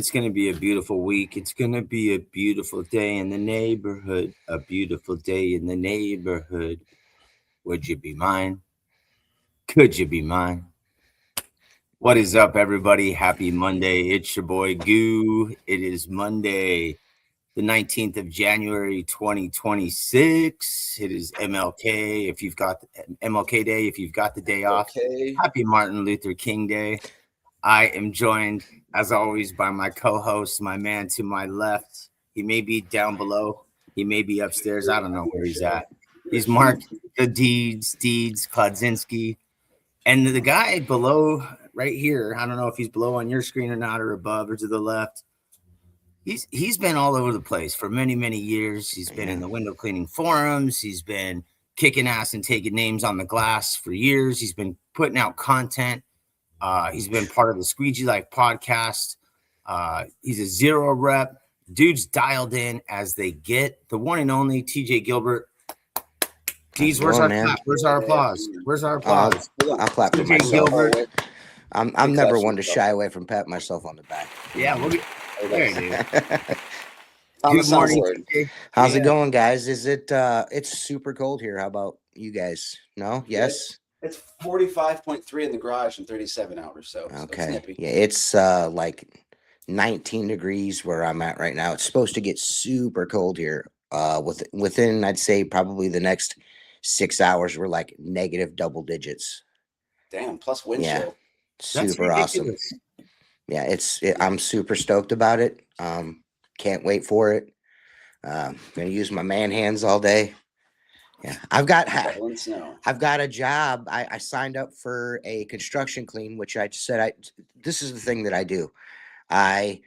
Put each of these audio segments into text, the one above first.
It's going to be a beautiful week. It's going to be a beautiful day in the neighborhood. A beautiful day in the neighborhood. Would you be mine? Could you be mine? What is up, everybody? Happy Monday. It's your boy Goo. It is Monday, the 19th of January, 2026. It is MLK. If you've got MLK Day, if you've got the day off, happy Martin Luther King Day. I am joined, as always, by my co-host, my man to my left. He may be down below. He may be upstairs. I don't know where he's at. He's Mark the Deeds, Klodzinski. And the guy below right here, I don't know if he's below on your screen or not, or above or to the left. He's been all over the place for many, many years. He's been in the window cleaning forums. He's been kicking ass and taking names on the glass for years. He's been putting out content. He's been part of the Squeegee podcast. He's a zero rep. Dude's dialed in as they get. The one and only TJ Gilbert. Geez, where's our clap? Where's our applause? Where's our applause? I'll clap for myself. Gilbert. I'm never one to shy away from patting myself on the back. Yeah, we'll get there, dude. Good morning. How's it going, guys? Is it? It's super cold here. How about you guys? No? Yes. It's 45.3 in the garage and 37 out or so. Okay. Yeah, it's like 19 degrees where I'm at right now. It's supposed to get super cold here. Within, I'd say, probably the next 6 hours, we're like negative double digits. Damn, plus wind chill. Super awesome. Yeah, I'm super stoked about it. Can't wait for it. Gonna use my man hands all day. Yeah, I've got a job. I signed up for a construction clean, which I said this is the thing that I do. I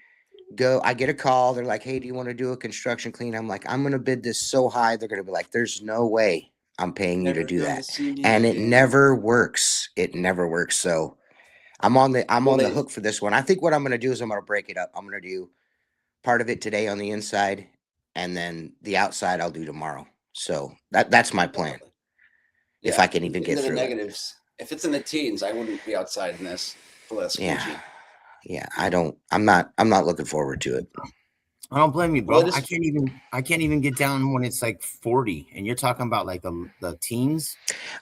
get a call. They're like, "Hey, do you want to do a construction clean?" I'm like, "I'm going to bid this so high." They're going to be like, "There's no way I'm paying you to do that." And it never works. It never works. So I'm on the hook for this one. I think what I'm going to do is I'm going to break it up. I'm going to do part of it today on the inside, and then the outside I'll do tomorrow. So that's my plan. If I can even get through the negatives. If it's in the teens, I wouldn't be outside in this. Yeah. I'm not looking forward to it. I don't blame you, bro. Well, I can't even get down when it's like 40, and you're talking about like the teens.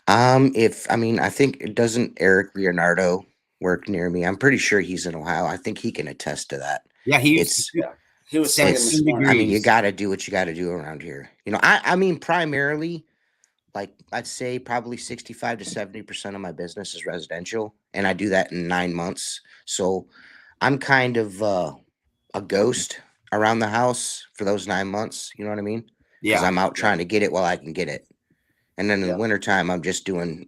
I think doesn't Eric Leonardo work near me? I'm pretty sure he's in Ohio. I think he can attest to that. Yeah, he was saying this morning. I mean, you got to do what you got to do around here. You know, I mean, primarily, like I'd say probably 65 to 70% of my business is residential, and I do that in 9 months. So I'm kind of a ghost around the house for those 9 months. You know what I mean? Yeah. Because I'm out trying to get it while I can get it. And then in the wintertime, I'm just doing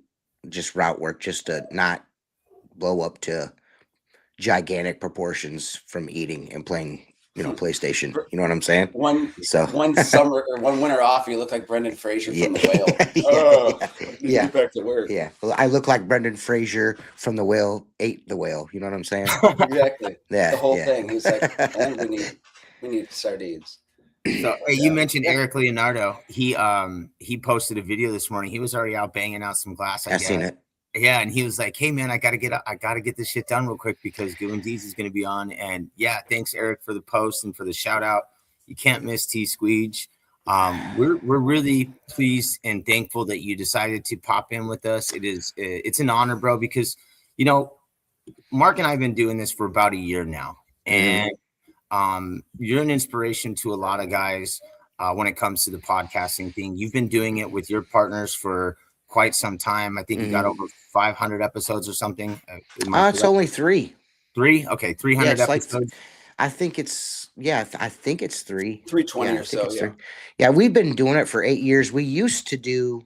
route work just to not blow up to gigantic proportions from eating and playing, PlayStation. You know what I'm saying? One summer or one winter off, you look like Brendan Fraser from The Whale. Back to work. Yeah. Well, I look like Brendan Fraser from The Whale ate the whale. You know what I'm saying? Exactly. Yeah. The whole thing. He's like, and we need sardines. So hey, you mentioned Eric Leonardo. He posted a video this morning. He was already out banging out some glass. I've seen it. Yeah, and he was like, "Hey man, I gotta get this shit done real quick because Gilbert Deeds is gonna be on." And yeah, thanks Eric for the post and for the shout out. You can't miss T Squeege. We're really pleased and thankful that you decided to pop in with us. It's an honor, bro, because Mark and I have been doing this for about a year now, and you're an inspiration to a lot of guys when it comes to the podcasting thing. You've been doing it with your partners for quite some time. I think you got over 500 episodes or something. It's only 3. 3? Okay, 300 episodes. I think it's 3. 320 or so. Yeah, we've been doing it for 8 years. We used to do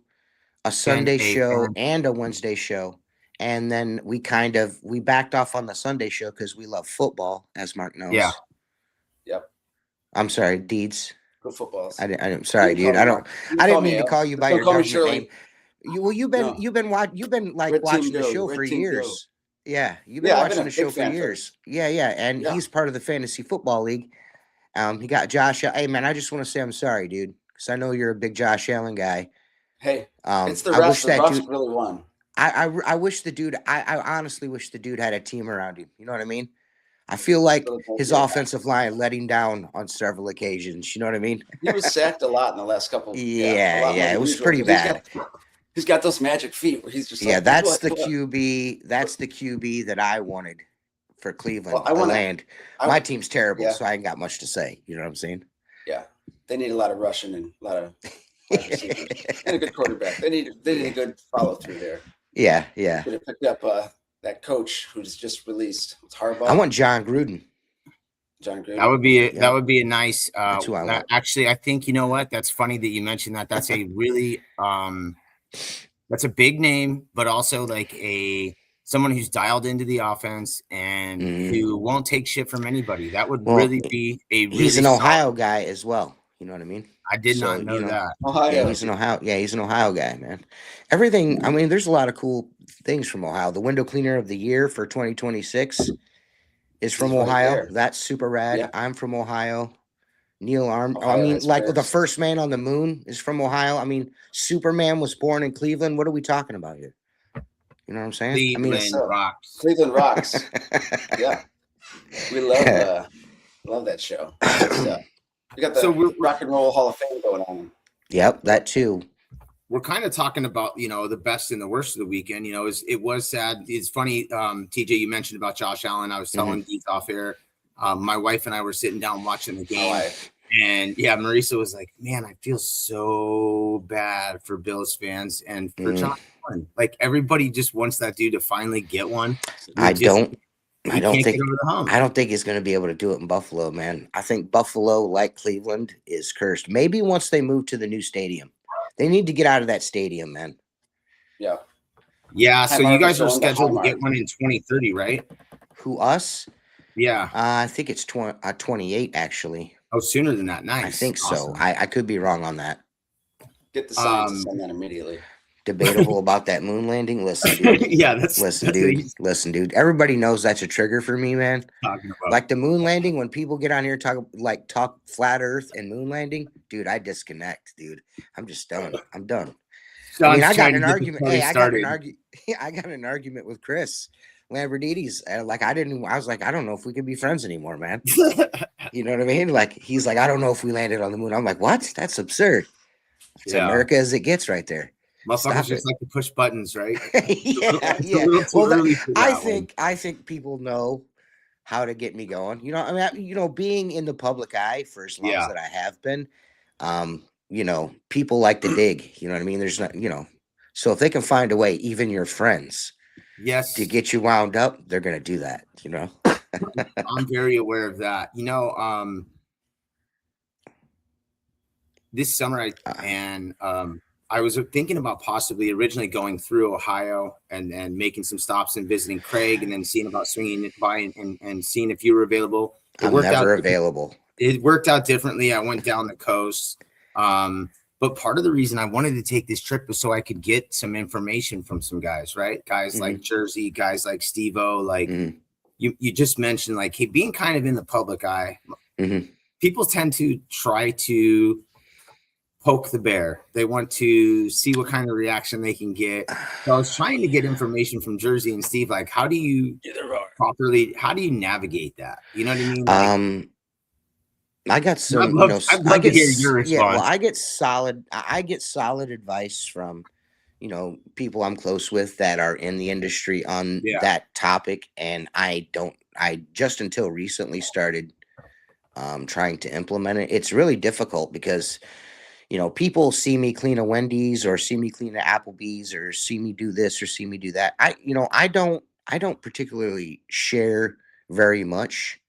a Sunday show and a Wednesday show, and then we backed off on the Sunday show because we love football, as Mark knows. Yeah. Yep. I'm sorry, Deeds. Go footballs. I'm sorry, dude. I didn't mean to call you by your government name. You've been watching the show for years. Yeah, you've been watching the show for years. Yeah, and he's part of the Fantasy Football League. He got Josh. Hey, man, I just want to say I'm sorry, dude, because I know you're a big Josh Allen guy. Hey, it's the refs. The refs really won. I wish the dude. I honestly wish the dude had a team around him. You know what I mean? I feel like his offensive line let him down on several occasions. You know what I mean? He was sacked a lot in the last couple. Yeah, it was pretty bad. He's got those magic feet where he's just that's the QB. That's the QB that I wanted for Cleveland. My team's terrible, so I ain't got much to say. You know what I'm saying? Yeah, they need a lot of rushing and a lot of receivers and a good quarterback. They need a good follow through there. Yeah. Could have picked up that coach who's just released. It's Harbaugh. I want John Gruden. That would be a nice. That's who I want. Actually, I think you know what. That's funny that you mentioned that. That's a really that's a big name, but also like someone who's dialed into the offense and who won't take shit from anybody. That would really be a. Really he's an Ohio guy as well. You know what I mean? I did not know that. Ohio. Yeah, he's an Ohio. Yeah, he's an Ohio guy, man. Everything. I mean, there's a lot of cool things from Ohio. The window cleaner of the year for 2026 is from Ohio. Right, that's super rad. Yeah. I'm from Ohio. Neil Armstrong. I mean, like the first man on the moon is from Ohio. I mean, Superman was born in Cleveland. What are we talking about here? You know what I'm saying? Cleveland rocks. Cleveland rocks. Yeah, we love that show. We got the Rock and Roll Hall of Fame going on. Yep, that too. We're kind of talking about, the best and the worst of the weekend. It was sad. It's funny, TJ, you mentioned about Josh Allen. I was telling Geeks off air. My wife and I were sitting down watching the game. And Marisa was like, man, I feel so bad for Bills fans and for Josh Allen. Like everybody just wants that dude to finally get one. I don't think he's going to be able to do it in Buffalo, man. I think Buffalo, like Cleveland, is cursed. Maybe once they move to the new stadium. They need to get out of that stadium, man. Yeah. Yeah, so you guys are scheduled to get one in 2030, right? Who, us? Yeah. I think it's 28, actually. Oh, sooner than that. Nice. I think so. I could be wrong on that. Get the signs to send that immediately. Debatable about that moon landing. Listen, dude. Listen, dude. Everybody knows that's a trigger for me, man. Like the moon landing, when people get on here talk flat Earth and moon landing, dude, I disconnect, dude. I'm just done. I'm done. I mean, I got an argument. Hey, I got an argument with Chris Lambertides. I was like, I don't know if we can be friends anymore, man. You know what I mean? Like, he's like, I don't know if we landed on the moon. I'm like, what? That's absurd. It's America as it gets right there. Motherfuckers just like to push buttons, right? Yeah. Well, I think people know how to get me going. Being in the public eye for as long as that I have been, people like to dig. You know what I mean? There's not, so if they can find a way, even your friends, to get you wound up, they're gonna do that. I'm very aware of that. This summer, I was thinking about possibly originally going through Ohio and making some stops and visiting Craig and then seeing about swinging by and seeing if you were available. I'm never available. It worked out differently. I went down the coast. But part of the reason I wanted to take this trip was so I could get some information from some guys, right? Guys like Jersey, guys like Steve-O, like you just mentioned, like, hey, being kind of in the public eye, people tend to try to poke the bear. They want to see what kind of reaction they can get. So I was trying to get information from Jersey and Steve, like, how do you navigate that? You know what I mean? I got some. I'd love to hear your response. Yeah, well, I get solid advice from, people I'm close with that are in the industry on that topic, and I just until recently started trying to implement it. It's really difficult because, people see me clean a Wendy's or see me clean an Applebee's or see me do this or see me do that. I don't particularly share very much.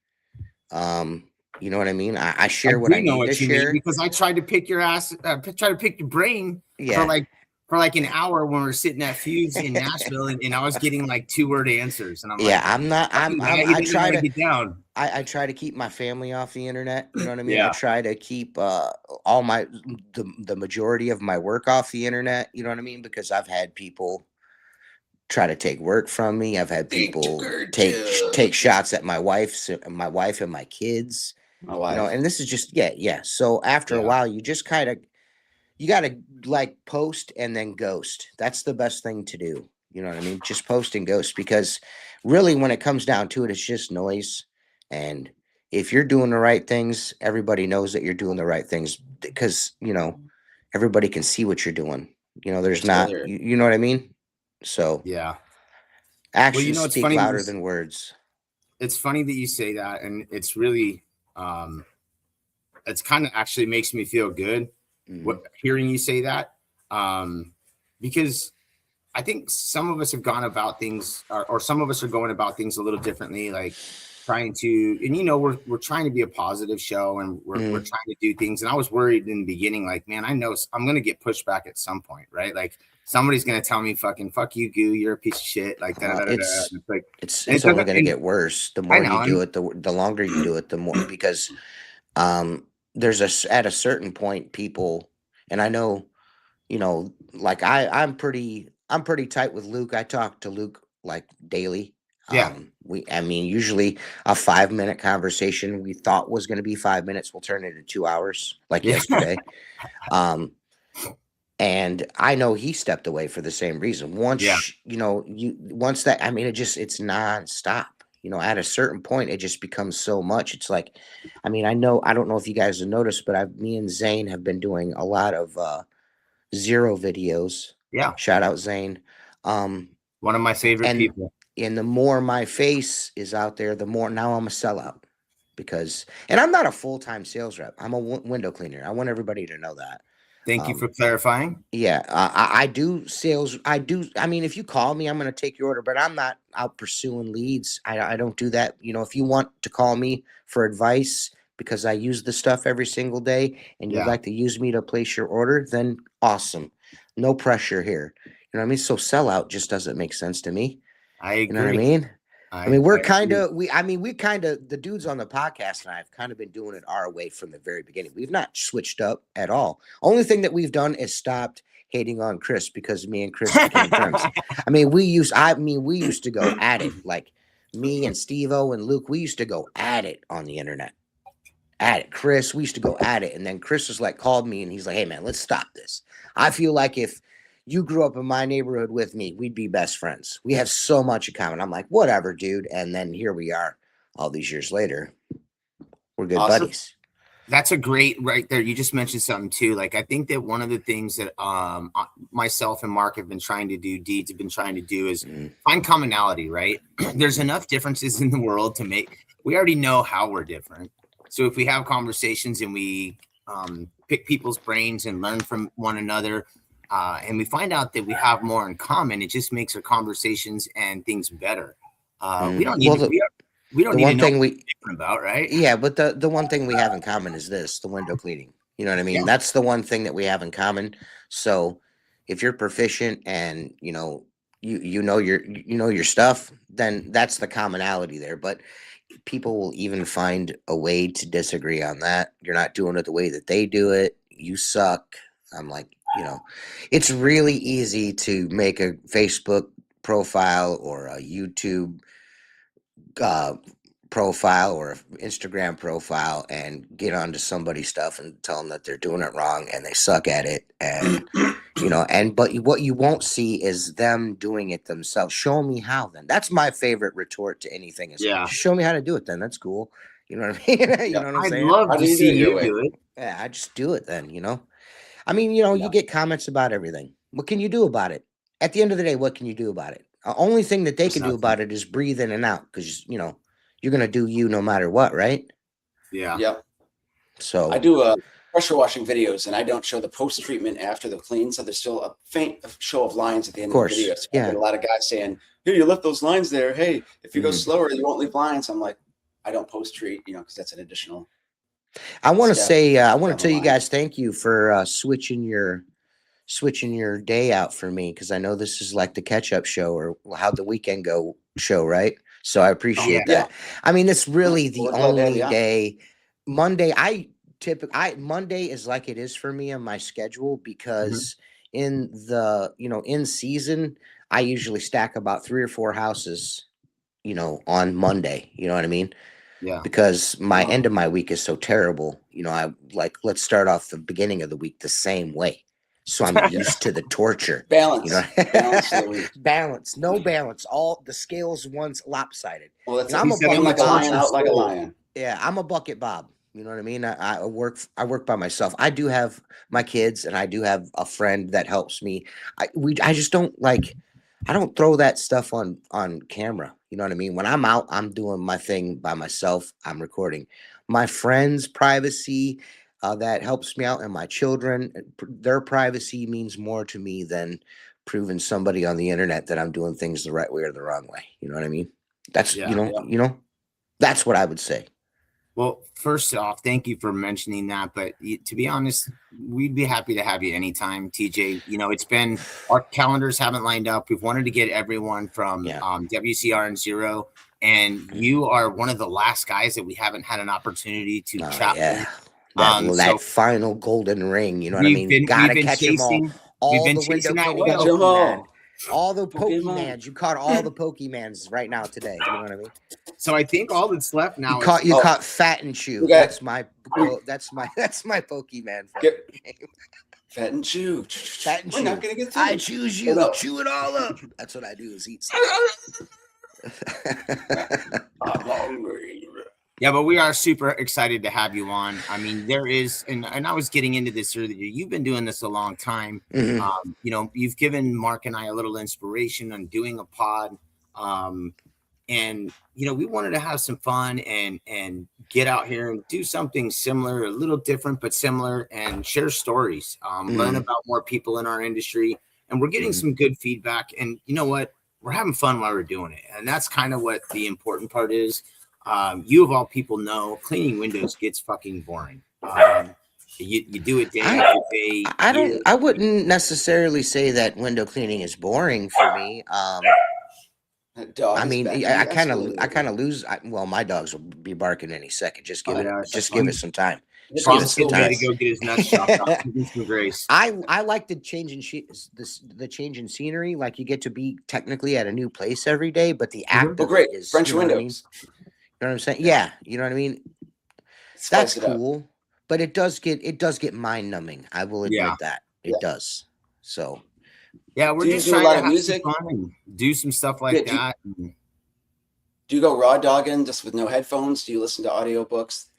You know what I mean? I share what I need to share because I tried to pick your ass, try to pick your brain for like an hour when we were sitting at Fuse in Nashville, and I was getting like 2-word answers, and I try to keep my family off the internet. You know what I mean? I try to keep the majority of my work off the internet. You know what I mean? Because I've had people try to take work from me. I've had people take shots at my wife and my kids. And this is just so after a while you just you got to like post and then ghost. That's the best thing to do. You know what I mean? Just post and ghost, because really when it comes down to it, it's just noise. And if you're doing the right things, everybody knows that you're doing the right things because, everybody can see what you're doing. There's not, you know what I mean? So Yeah. actions speak louder than words. It's funny that you say that. And it's really, it's kind of actually makes me feel good hearing you say that. Because I think some of us have gone about things or some of us are going about things a little differently, like trying to, and we're trying to be a positive show and we're trying to do things. And I was worried in the beginning, like, man, I know I'm going to get pushed back at some point, right? Like somebody's going to tell me fucking fuck you, Goo, you're a piece of shit. Like, it's only going to get worse. The more you do it, the longer you do it, the more, because there's at a certain point, people, and I know, like I'm pretty tight with Luke. I talk to Luke like daily. Yeah. Usually a 5-minute conversation we thought was going to be 5 minutes will turn into 2 hours, like yesterday. And I know he stepped away for the same reason. Once, once that, it's nonstop. At a certain point, it just becomes so much. It's like, I don't know if you guys have noticed, but me and Zane have been doing a lot of zero videos. Yeah. Shout out Zane. One of my favorite people. And the more my face is out there, the more now I'm a sellout and I'm not a full-time sales rep. I'm a window cleaner. I want everybody to know that. Thank you for clarifying. Yeah, I do sales. If you call me, I'm going to take your order, but I'm not out pursuing leads. I don't do that. If you want to call me for advice because I use the stuff every single day and you'd like to use me to place your order, then awesome. No pressure here. You know what I mean? So sellout just doesn't make sense to me. I agree. You know what I mean? We're kind of, the dudes on the podcast and I have kind of been doing it our way from the very beginning. We've not switched up at all. Only thing that we've done is stopped hating on Chris because me and Chris became friends. We used to go at it, like me and Steve-O and Luke, we used to go at it on the internet. At it. Chris, we used to go at it. And then Chris was like, called me and he's like, hey man, let's stop this. I feel like if you grew up in my neighborhood with me, we'd be best friends. We have so much in common. I'm like, whatever, dude. And then here we are all these years later. We're good buddies. That's a great right there. You just mentioned something too. Like, I think that one of the things that myself and Mark have been trying to do, Deeds have been trying to do is find commonality, right? There's enough differences in the world we already know how we're different. So if we have conversations and we pick people's brains and learn from one another, and we find out that we have more in common, it just makes our conversations and things better. We don't need we don't need to know what we're different about, right? Yeah, but the one thing we have in common is the window cleaning. You know what I mean? Yeah. That's the one thing that we have in common. So if you're proficient and you know your stuff, then that's the commonality there. But people will even find a way to disagree on that. You're not doing it the way that they do it. You suck. I'm like, it's really easy to make a Facebook profile or a YouTube profile or an Instagram profile and get onto somebody's stuff and tell them that they're doing it wrong and they suck at it. And, but what you won't see is them doing it themselves. Show me how then. That's my favorite retort to anything is show me how to do it then. That's cool. You know what I mean? You know what I'm saying? I'd love to see you do it. Yeah, I just do it then, you get comments about everything. What can you do about it? At the end of the day, what can you do about it? The only thing that they can do about it is breathe in and out because, you're going to do you no matter what, right? Yeah. Yep. So I do pressure washing videos and I don't show the post treatment after the clean. So there's still a faint show of lines at the end of the video. So I get a lot of guys saying, here, you left those lines there. Hey, if you go slower, you won't leave lines. I'm like, I don't post treat, because that's an additional. I want to say, I want to tell you guys, thank you for switching your day out for me. Cause I know this is like the catch up show or how'd the weekend go show, right? So I appreciate that. Yeah. It's really the only day. Monday, Monday is like it is for me on my schedule because in the, in season, I usually stack about 3 or 4 houses, on Monday. You know what I mean? Yeah. Because my end of my week is so terrible. I like, let's start off the beginning of the week the same way. So I'm used to the torture. Balance. You know? Balance. No balance. All the scales once lopsided. Well, that's I'm in like a lion, out like a lion. Yeah, I'm a bucket Bob. You know what I mean? I work by myself. I do have my kids, and I do have a friend that helps me. I just don't I don't throw that stuff on camera. You know what I mean? When I'm out, I'm doing my thing by myself. I'm recording. My friends' privacy, that helps me out, and my children, their privacy means more to me than proving somebody on the internet that I'm doing things the right way or the wrong way. You know what I mean? That's that's what I would say. Well, first off, thank you for mentioning that. But to be honest, we'd be happy to have you anytime, TJ. It's been, our calendars haven't lined up. We've wanted to get everyone from WCR and Zero, and you are one of the last guys that we haven't had an opportunity to chat with. That final golden ring, you know what I mean? Gotta catch them all. All the window cleaning Pokemon. All the Pokemans. You caught all the Pokemans right now today. You know what I mean? So I think all that's left now you caught Fat and Chew. That's my Pokemon. Fat and Chew. Fat and Chew. We're not gonna get through. I choose you. Chew it all up. That's what I do, is eat stuff. I'm hungry. Yeah, but we are super excited to have you on. I mean, there is, and I was getting into this earlier. You've been doing this a long time. Mm-hmm. You've given Mark and I a little inspiration on doing a pod. And we wanted to have some fun and get out here and do something similar, a little different, but similar, and share stories, learn about more people in our industry. And we're getting some good feedback. And you know what? We're having fun while we're doing it. And that's kind of what the important part is. You of all people know cleaning windows gets fucking boring. You do it day after day. I wouldn't necessarily say that window cleaning is boring for me. I mean, I kind of lose. Well, my dogs will be barking any second. Just give it some time. Bob's still ready to go get his nuts chopped off. Some grace. I like the change in scenery. Like, you get to be technically at a new place every day, but the act of it is French windows. You know what I'm saying? Yeah, you know what I mean. That's cool, but it does get mind numbing. I will admit that it does. So. Yeah, we're just trying to have some fun and do some stuff like that. Do you go raw dogging just with no headphones? Do you listen to audiobooks?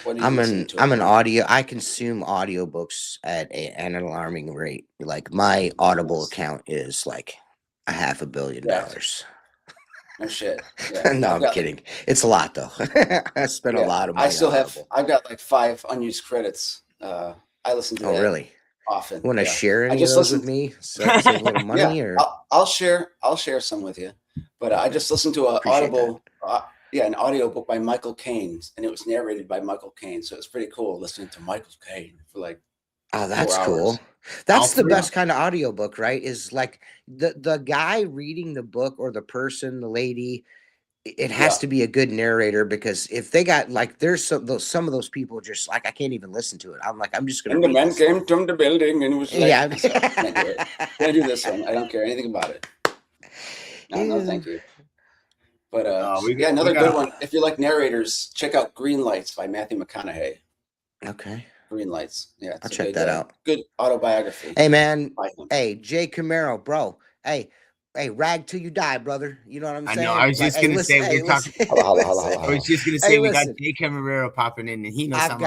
What do you listen to? I'm an audio. I consume audiobooks at an alarming rate. Like, my Audible account is like $500 million. No shit. Yeah. No, I'm kidding. It's a lot, though. I spent a lot of money. I've got like 5 unused credits. I listen to that. Oh, really? Often. You want to share any of those with me? Save a little money, or I'll share some with you. But I just listened to an audiobook by Michael Caine, and it was narrated by Michael Caine. So it's pretty cool listening to Michael Caine for like. Oh, that's cool. That's the best kind of audiobook, right? Is like the guy reading the book, or the person, the lady. It has to be a good narrator, because if they got there's some of those people just like, I can't even listen to it. I'm like, I'm just gonna. And the man came from the building and was like, can't do this one. I don't care anything about it. No, thank you. But another good one. If you like narrators, check out Green Lights by Matthew McConaughey. Okay. Green Lights. Yeah, I'll check that out. Good autobiography. Hey, man. Hey, Jay Camaro, bro. Hey, rag till you die, brother. You know what I'm saying? I know. I was just gonna say we're talking. I was just gonna say we got Jay Camaro popping in, and he knows. I've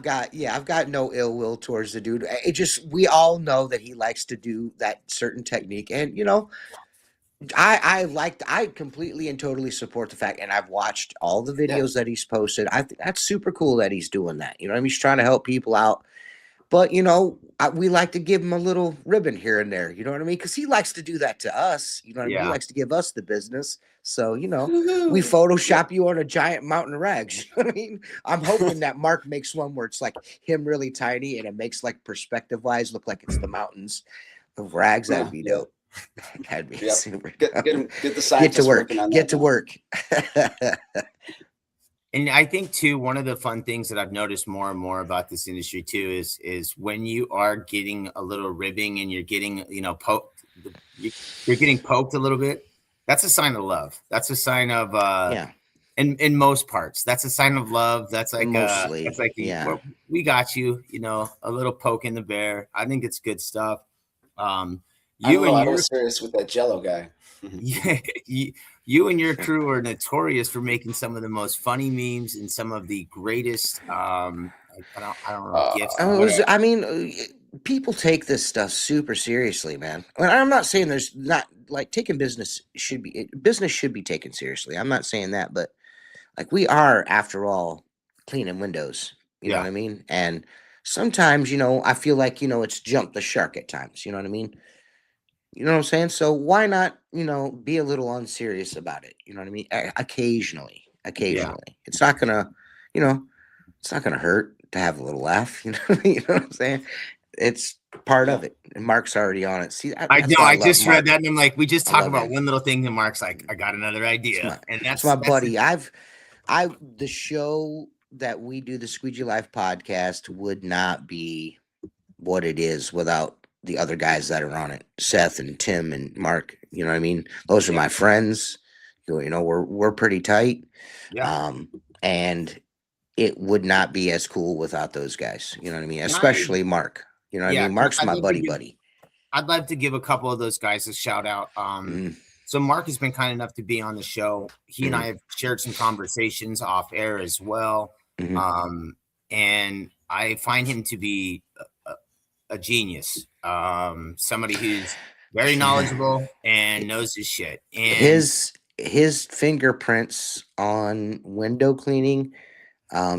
got no ill will towards the dude. It just, we all know that he likes to do that certain technique, and I completely and totally support the fact, and I've watched all the videos that he's posted. I think that's super cool that he's doing that. You know what I mean? He's trying to help people out. But, we like to give him a little ribbon here and there. You know what I mean? Because he likes to do that to us. You know what I mean? He likes to give us the business. So, we Photoshop you on a giant mountain of rags. You know what I mean? I'm hoping that Mark makes one where it's like him really tiny, and it makes, like, perspective-wise look like it's the mountains of rags. That'd be dope. That'd be super dope. Get the scientists working on that. Get to work. And I think too, one of the fun things that I've noticed more and more about this industry too is when you are getting a little ribbing and you're getting, poked, you're getting poked a little bit. That's a sign of love. That's a sign of, in most parts. That's a sign of love. That's like mostly, well, we got you, you know, a little poke in the bear. I think it's good stuff. I was serious with that Jello guy. Yeah, you and your crew are notorious for making some of the most funny memes and some of the greatest I don't know gifts. I mean, people take this stuff super seriously, man. I'm not saying there's not like taking business should be taken seriously. I'm not saying that, but like we are, after all, cleaning windows. You know what I mean? And sometimes, you know, I feel like, you know, it's jumped the shark at times. You know what I mean? You know what I'm saying? So why not, you know, be a little unserious about it? You know what I mean? Occasionally, it's not gonna, you know, it's not gonna hurt to have a little laugh. You know, you know what I'm saying? It's part of it. And Mark's already on it. See, I know. I just read that and I'm like, we just talk about one little thing, and Mark's like, I got another idea, and that's my buddy. The show that we do, the Squeegee Life podcast, would not be what it is without the other guys that are on it, Seth and Tim and Mark. You know what I mean? Those are my friends. You know, we're pretty tight. And it would not be as cool without those guys. You know what I mean? Especially Mark. You know what I mean? Mark's my buddy. I'd like to give a couple of those guys a shout out. So Mark has been kind enough to be on the show. He and I have shared some conversations off air as well. And I find him to be a genius. Somebody who's very knowledgeable and knows his shit. And his fingerprints on window cleaning, a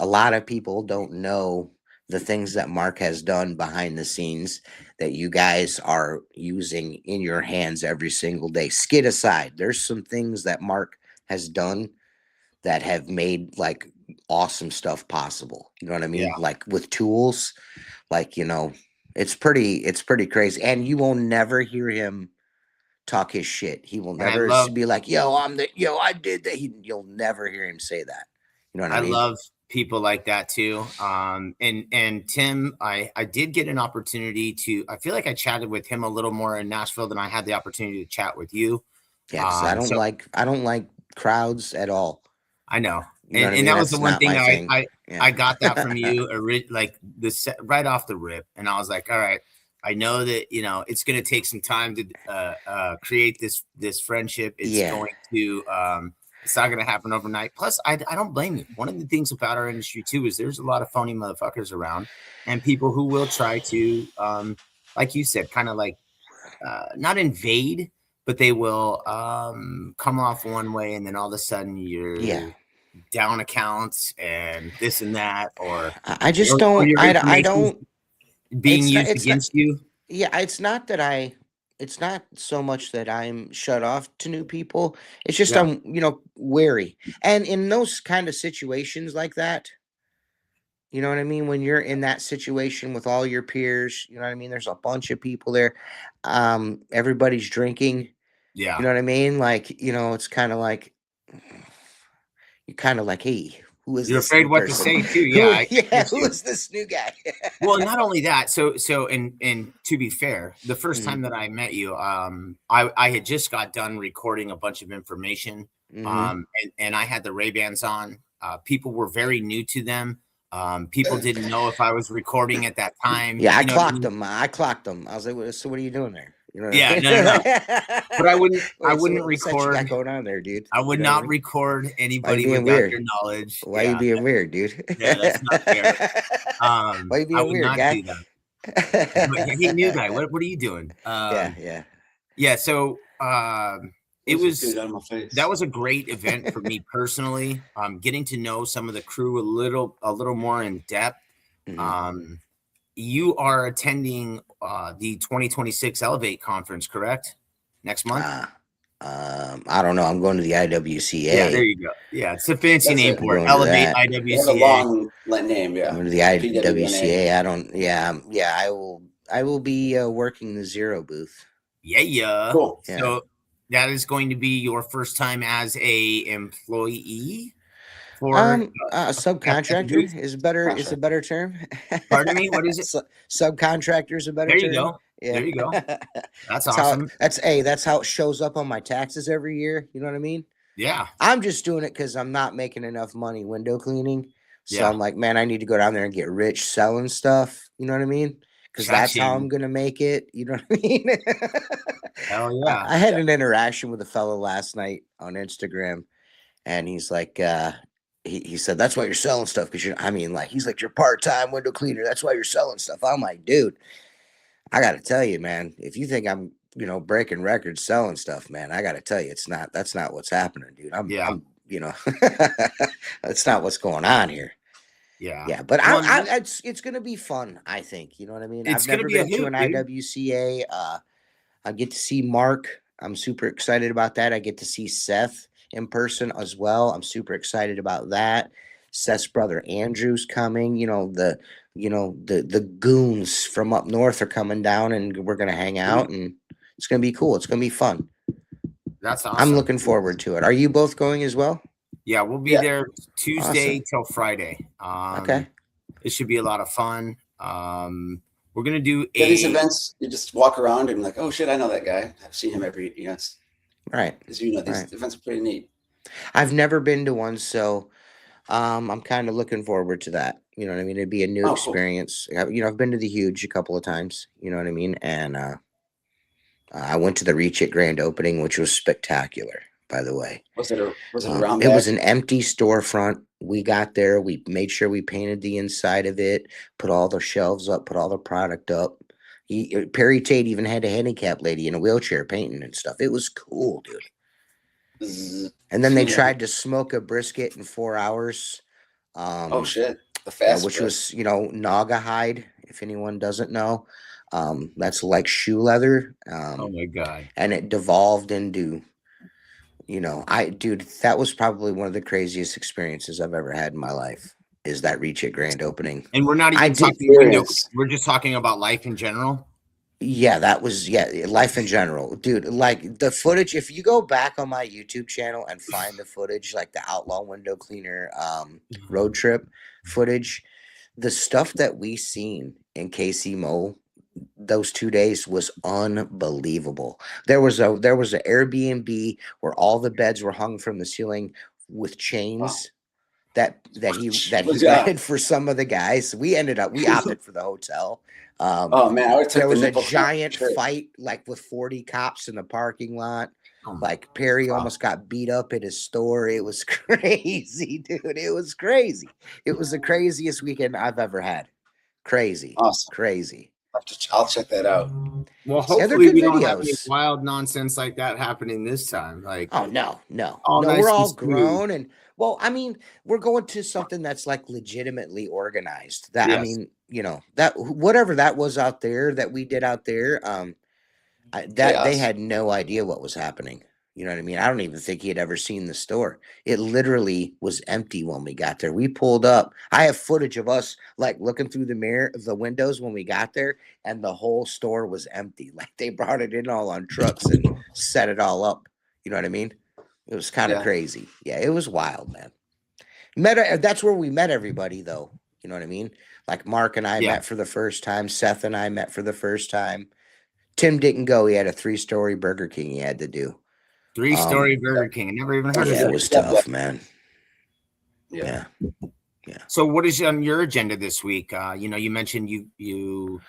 lot of people don't know the things that Mark has done behind the scenes that you guys are using in your hands every single day. Skid aside, there's some things that Mark has done that have made like awesome stuff possible. You know what I mean? Like with tools, like, you know, it's pretty crazy. And you will never hear him talk his shit. He will never be like, I did that. You'll never hear him say that. You know what I mean? I love people like that too. And Tim, I did get an opportunity to, I feel like I chatted with him a little more in Nashville than I had the opportunity to chat with you. Yeah, I don't like crowds at all. I know. And that was the one thing I got that from you, like this right off the rip. And I was like, all right, I know that, you know, it's going to take some time to create this friendship. It's going to, it's not going to happen overnight. Plus, I don't blame you. One of the things about our industry too is there's a lot of phony motherfuckers around, and people who will try to, like you said, kind of like not invade, but they will come off one way, and then all of a sudden you're down accounts and this and that, or I just don't. I don't being used against you. Yeah, it's not so much that I'm shut off to new people. It's just I'm, you know, wary. And in those kind of situations like that, you know what I mean? When you're in that situation with all your peers, you know what I mean? There's a bunch of people there. Everybody's drinking. Yeah. You know what I mean? Like, you know, it's kind of like, you're kind of like, hey, who is you're this afraid what person? to say too. Yeah. Who is this new guy? Well, not only that. So, and to be fair, the first time that I met you, I had just got done recording a bunch of information. And I had the Ray-Bans on. People were very new to them. People didn't know if I was recording at that time. Yeah, I clocked them. I was like, so what are you doing there? You know no. But I wouldn't record. What you got going on there, dude? I would not record anybody without your knowledge. Why are you being weird, dude? Yeah, that's not fair. Why are you being weird, guy? Hey, new guy, what are you doing? Yeah. So that was a great event for me personally. Getting to know some of the crew a little more in depth. You are attending the 2026 Elevate conference, correct? Next month? I don't know. I'm going to the IWCA. Yeah, there you go. Yeah, it's a fancy name for it. Elevate IWCA. It's a long name, yeah. I'm going to the IWCA. I don't. Yeah. I will be working the Zero booth. Yeah. Cool. Yeah. So that is going to be your first time as a employee. For subcontractor is a better term. Pardon me, what is it? Subcontractor is a better term. There you go. Yeah. There you go. That's awesome. That's how it shows up on my taxes every year. You know what I mean? Yeah. I'm just doing it because I'm not making enough money window cleaning. So Yeah. I'm like, man, I need to go down there and get rich selling stuff. You know what I mean? Because that's how I'm gonna make it. You know what I mean? Hell yeah. I had an interaction with a fellow last night on Instagram, and he's like, he said, that's why you're selling stuff, because he's like, you're part-time window cleaner, that's why you're selling stuff. I'm like, dude, I gotta tell you, man, if you think I'm, breaking records selling stuff, man, I gotta tell you, that's not what's happening, dude. I'm that's not what's going on here. Yeah, but it's gonna be fun, I think. You know what I mean? I've never been to an IWCA. I get to see Mark. I'm super excited about that. I get to see Seth in person as well. I'm super excited about that. Seth's brother Andrew's coming. The goons from up north are coming down, and we're gonna hang out, and it's gonna be cool. It's gonna be fun. That's awesome. I'm looking forward to it. Are you both going as well? Yeah, we'll be there Tuesday till Friday. Okay. It should be a lot of fun. We're gonna do these events. You just walk around and like, oh shit, I know that guy. I've seen him every. Right. These events are pretty neat. I've never been to one, so I'm kind of looking forward to that. You know what I mean? It'd be a new experience. Cool. I've been to the Huge a couple of times. You know what I mean? And I went to the Reach It grand opening, which was spectacular. By the way, was it around? It was an empty storefront. We got there. We made sure we painted the inside of it, put all the shelves up, put all the product up. Perry Tate even had a handicapped lady in a wheelchair painting and stuff. It was cool, dude. And then they tried to smoke a brisket in 4 hours. Oh shit! The fast which was Naga hide. If anyone doesn't know, that's like shoe leather. Oh my god! And it devolved into. That was probably one of the craziest experiences I've ever had in my life, is that Reach It grand opening. And we're not even talking windows. We're just talking about life in general. Yeah, that was life in general. Dude, like the footage, if you go back on my YouTube channel and find the footage, like the Outlaw Window Cleaner road trip footage, the stuff that we seen in KC Mo those 2 days was unbelievable. There was an Airbnb where all the beds were hung from the ceiling with chains that he rented for some of the guys. We opted for the hotel. Oh man, there was a giant fight like with 40 cops in the parking lot. Like Perry almost got beat up at his store. It was crazy, dude. It was crazy. It was the craziest weekend I've ever had. Crazy. Awesome. Crazy. I'll check that out. Well, hopefully we don't have any wild nonsense like that happening this time. Like, oh no, we're all grown, and we're going to something that's like legitimately organized. That that whatever that was out there that we did out there, they had no idea what was happening. You know what I mean? I don't even think he had ever seen the store. It literally was empty when we got there. We pulled up. I have footage of us like looking through the windows when we got there, and the whole store was empty. Like they brought it in all on trucks and set it all up. You know what I mean? It was kind of crazy. Yeah, it was wild, man. That's where we met everybody, though. You know what I mean? Like Mark and I met for the first time. Seth and I met for the first time. Tim didn't go. He had a 3-story Burger King he had to do. 3-story Burger King. I never even heard of it. It was tough, man. Yeah. So what is on your agenda this week? You mentioned you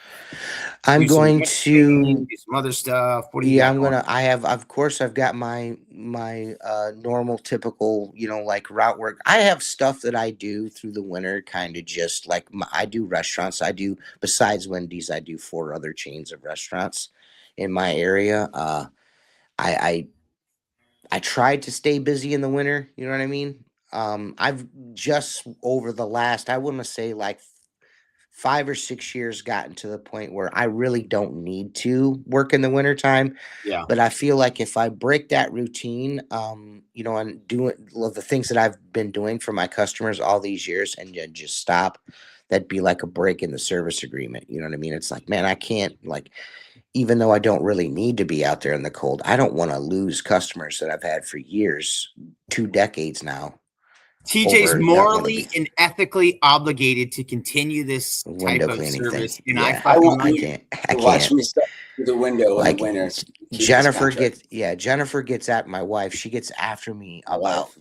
I'm going to do some other stuff. What do you got? I've got my normal typical, like route work. I have stuff that I do through the winter, kind of just like I do restaurants. Besides Wendy's, I do 4 other chains of restaurants in my area. I tried to stay busy in the winter. You know what I mean? I've just over the last, I want to say like 5 or 6 years gotten to the point where I really don't need to work in the wintertime. Yeah. But I feel like if I break that routine, and doing the things that I've been doing for my customers all these years and just stop, that'd be like a break in the service agreement. You know what I mean? It's like, man, I can't even though I don't really need to be out there in the cold, I don't want to lose customers that I've had for years, 2 decades now. TJ's morally and ethically obligated to continue this window type of service. Thing. And I can't. I can't watch me step through the window in the winter. Jennifer gets at my wife. She gets after me about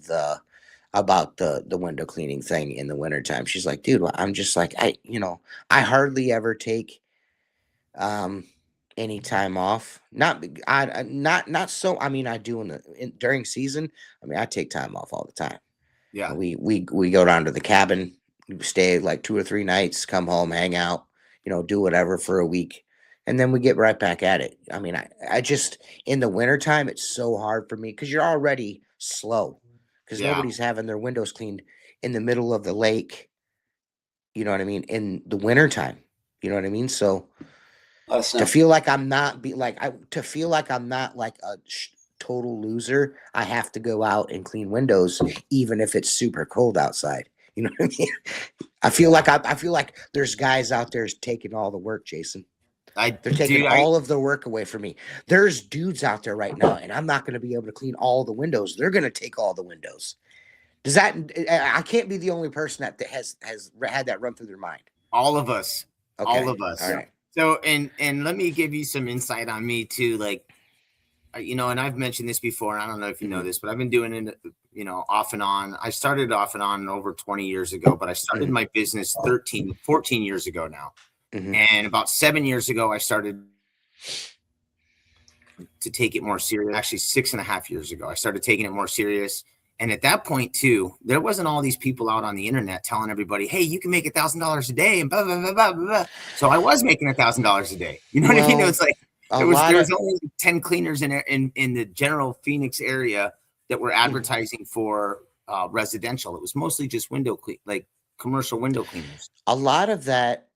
the window cleaning thing in the wintertime. She's like, dude, I'm just like, I hardly ever take any time off. Not so. I mean, I do during season. I mean, I take time off all the time. Yeah. We go down to the cabin, stay like 2 or 3 nights, come home, hang out, do whatever for a week, and then we get right back at it. I mean, I just in the wintertime, it's so hard for me because you're already slow because Yeah. nobody's having their windows cleaned in the middle of the lake. You know what I mean? In the wintertime. You know what I mean? So to feel like I'm not to feel like I'm not like a total loser, I have to go out and clean windows, even if it's super cold outside. You know what I mean? I feel like there's guys out there taking all the work, Jason. They're taking all of the work away from me. There's dudes out there right now, and I'm not going to be able to clean all the windows. They're going to take all the windows. Does that? I can't be the only person that has had that run through their mind. All of us. Okay. All of us. All right. So, and let me give you some insight on me too. Like, and I've mentioned this before, and I don't know if you know this, but I've been doing it, off and on. I started off and on over 20 years ago, but I started my business 14 years ago now. And about 7 years ago, I started to take it more serious. Actually, 6.5 years ago, I started taking it more serious. And at that point too, there wasn't all these people out on the internet telling everybody, "Hey, you can make $1,000 a day," and blah blah blah blah blah. So I was making $1,000 a day. You know what I mean? It's like there was only 10 cleaners in the general Phoenix area that were advertising for residential. It was mostly just like commercial window cleaners. A lot of that,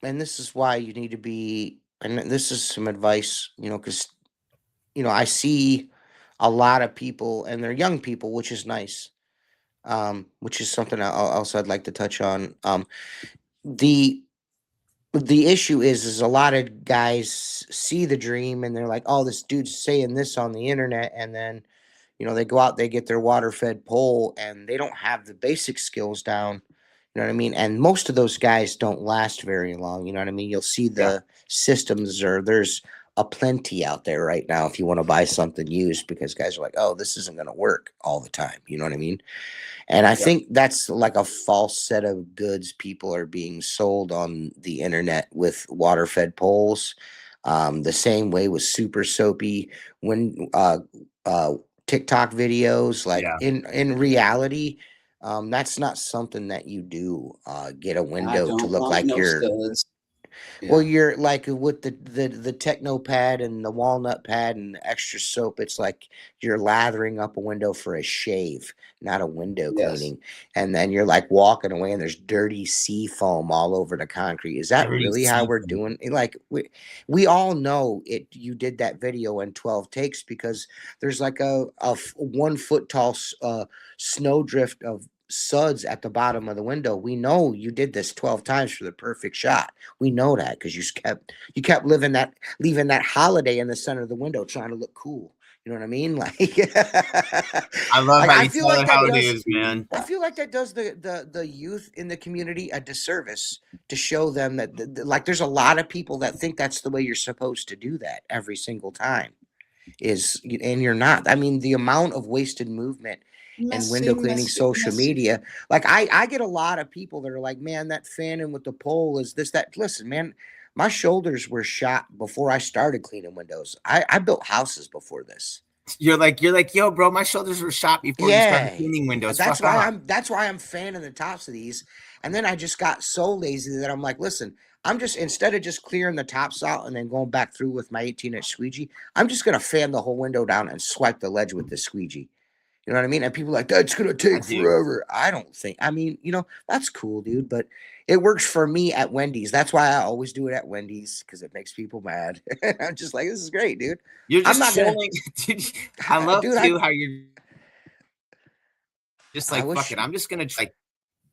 and this is why you need to be. And this is some advice, because I see a lot of people, and they're young people, which is nice. Which is something also I'd like to touch on. The issue is a lot of guys see the dream and they're like, oh, this dude's saying this on the internet, and then they go out, they get their water fed pole, and they don't have the basic skills down. You know what I mean? And most of those guys don't last very long. You know what I mean? You'll see the systems, or there's a plenty out there right now if you want to buy something used, because guys are like, oh, this isn't going to work all the time. You know what I mean? And I think that's like a false set of goods people are being sold on the internet with water fed poles. The same way with super soapy TikTok videos. Like in reality, that's not something that you do. Get a window to look like you're. Well, you're like with the techno pad and the walnut pad and the extra soap. It's like you're lathering up a window for a shave, not a window cleaning. And then you're like walking away, and there's dirty sea foam all over the concrete. Is that really how we're doing? Like we all know it. You did that video in 12 takes because there's like a 1 foot tall snowdrift of suds at the bottom of the window. We know you did this 12 times for the perfect shot. We know that because you kept leaving that holiday in the center of the window trying to look cool. You know what I mean? Like I love how you tell it how it is, man. I feel like that does the youth in the community a disservice to show them that like there's a lot of people that think that's the way you're supposed to do that every single time. And you're not. I mean, the amount of wasted movement and window cleaning social media. Like I get a lot of people that are like, man, that fanning with the pole is this, that. Listen, man, my shoulders were shot before I started cleaning windows. I built houses before this. You're like, yo, bro, my shoulders were shot before you started cleaning windows. That's why I'm fanning the tops of these. And then I just got so lazy that I'm like, listen, I'm just, instead of just clearing the tops out and then going back through with my 18-inch squeegee, I'm just going to fan the whole window down and swipe the ledge with the squeegee. You know what I mean? And people are like, that's going to take forever. I don't think, that's cool, dude. But it works for me at Wendy's. That's why I always do it at Wendy's, because it makes people mad. I'm just like, this is great, dude. You're just showing. I love how you're just like, fuck it. I'm just going to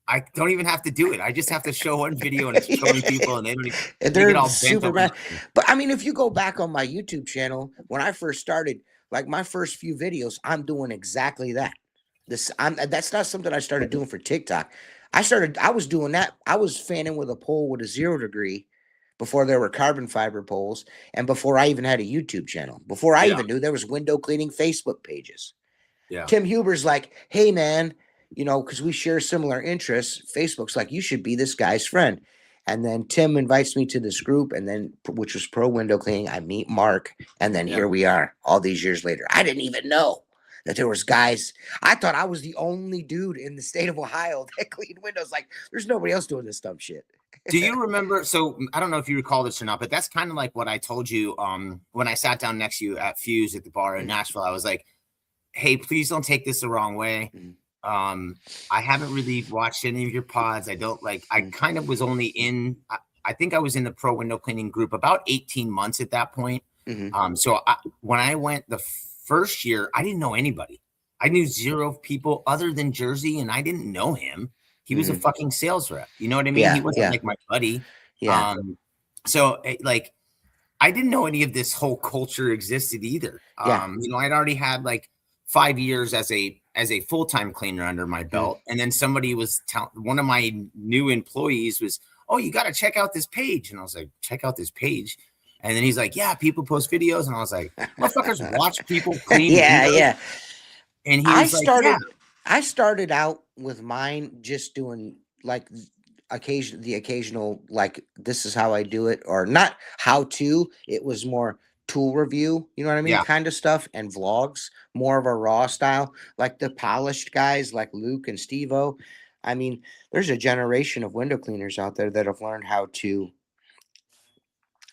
I don't even have to do it. I just have to show one video and it's showing people, and they don't even get all super bad. But I mean, if you go back on my YouTube channel, when I first started, like my first few videos, I'm doing exactly that. That's not something I started doing for TikTok. I was doing that. I was fanning with a pole with a 0 degree before there were carbon fiber poles, and before I even had a YouTube channel, before I even knew there was window cleaning Facebook pages. Yeah. Tim Huber's like, hey man, because we share similar interests. Facebook's like, you should be this guy's friend. And then Tim invites me to this group, and then which was pro window cleaning. I meet Mark, and then here we are, all these years later. I didn't even know that there was guys. I thought I was the only dude in the state of Ohio that cleaned windows. Like, there's nobody else doing this dumb shit. Do you remember? So I don't know if you recall this or not, but that's kind of like what I told you when I sat down next to you at Fuse at the bar in Nashville. I was like, hey, please don't take this the wrong way. I haven't really watched any of your pods. I kind of was only I think I was in the pro window cleaning group about 18 months at that point. So when I went the first year, I didn't know anybody. I knew 0 people other than Jersey, and I didn't know him. He was a fucking sales rep. You know what I mean? He wasn't like my buddy. So like, I didn't know any of this whole culture existed either. I'd already had like 5 years as a full-time cleaner under my belt. And then somebody was one of my new employees was, oh, you got to check out this page. And I was like, check out this page. And then he's like, yeah, people post videos. And I was like, motherfuckers watch people clean. Yeah. And he was I started out with mine just doing like the occasional, like, this is how I do it, or not how to, it was more tool review, you know what I mean? Kind of stuff, and vlogs, more of a raw style, like the polished guys like Luke and Steve-O. I mean, there's a generation of window cleaners out there that have learned how to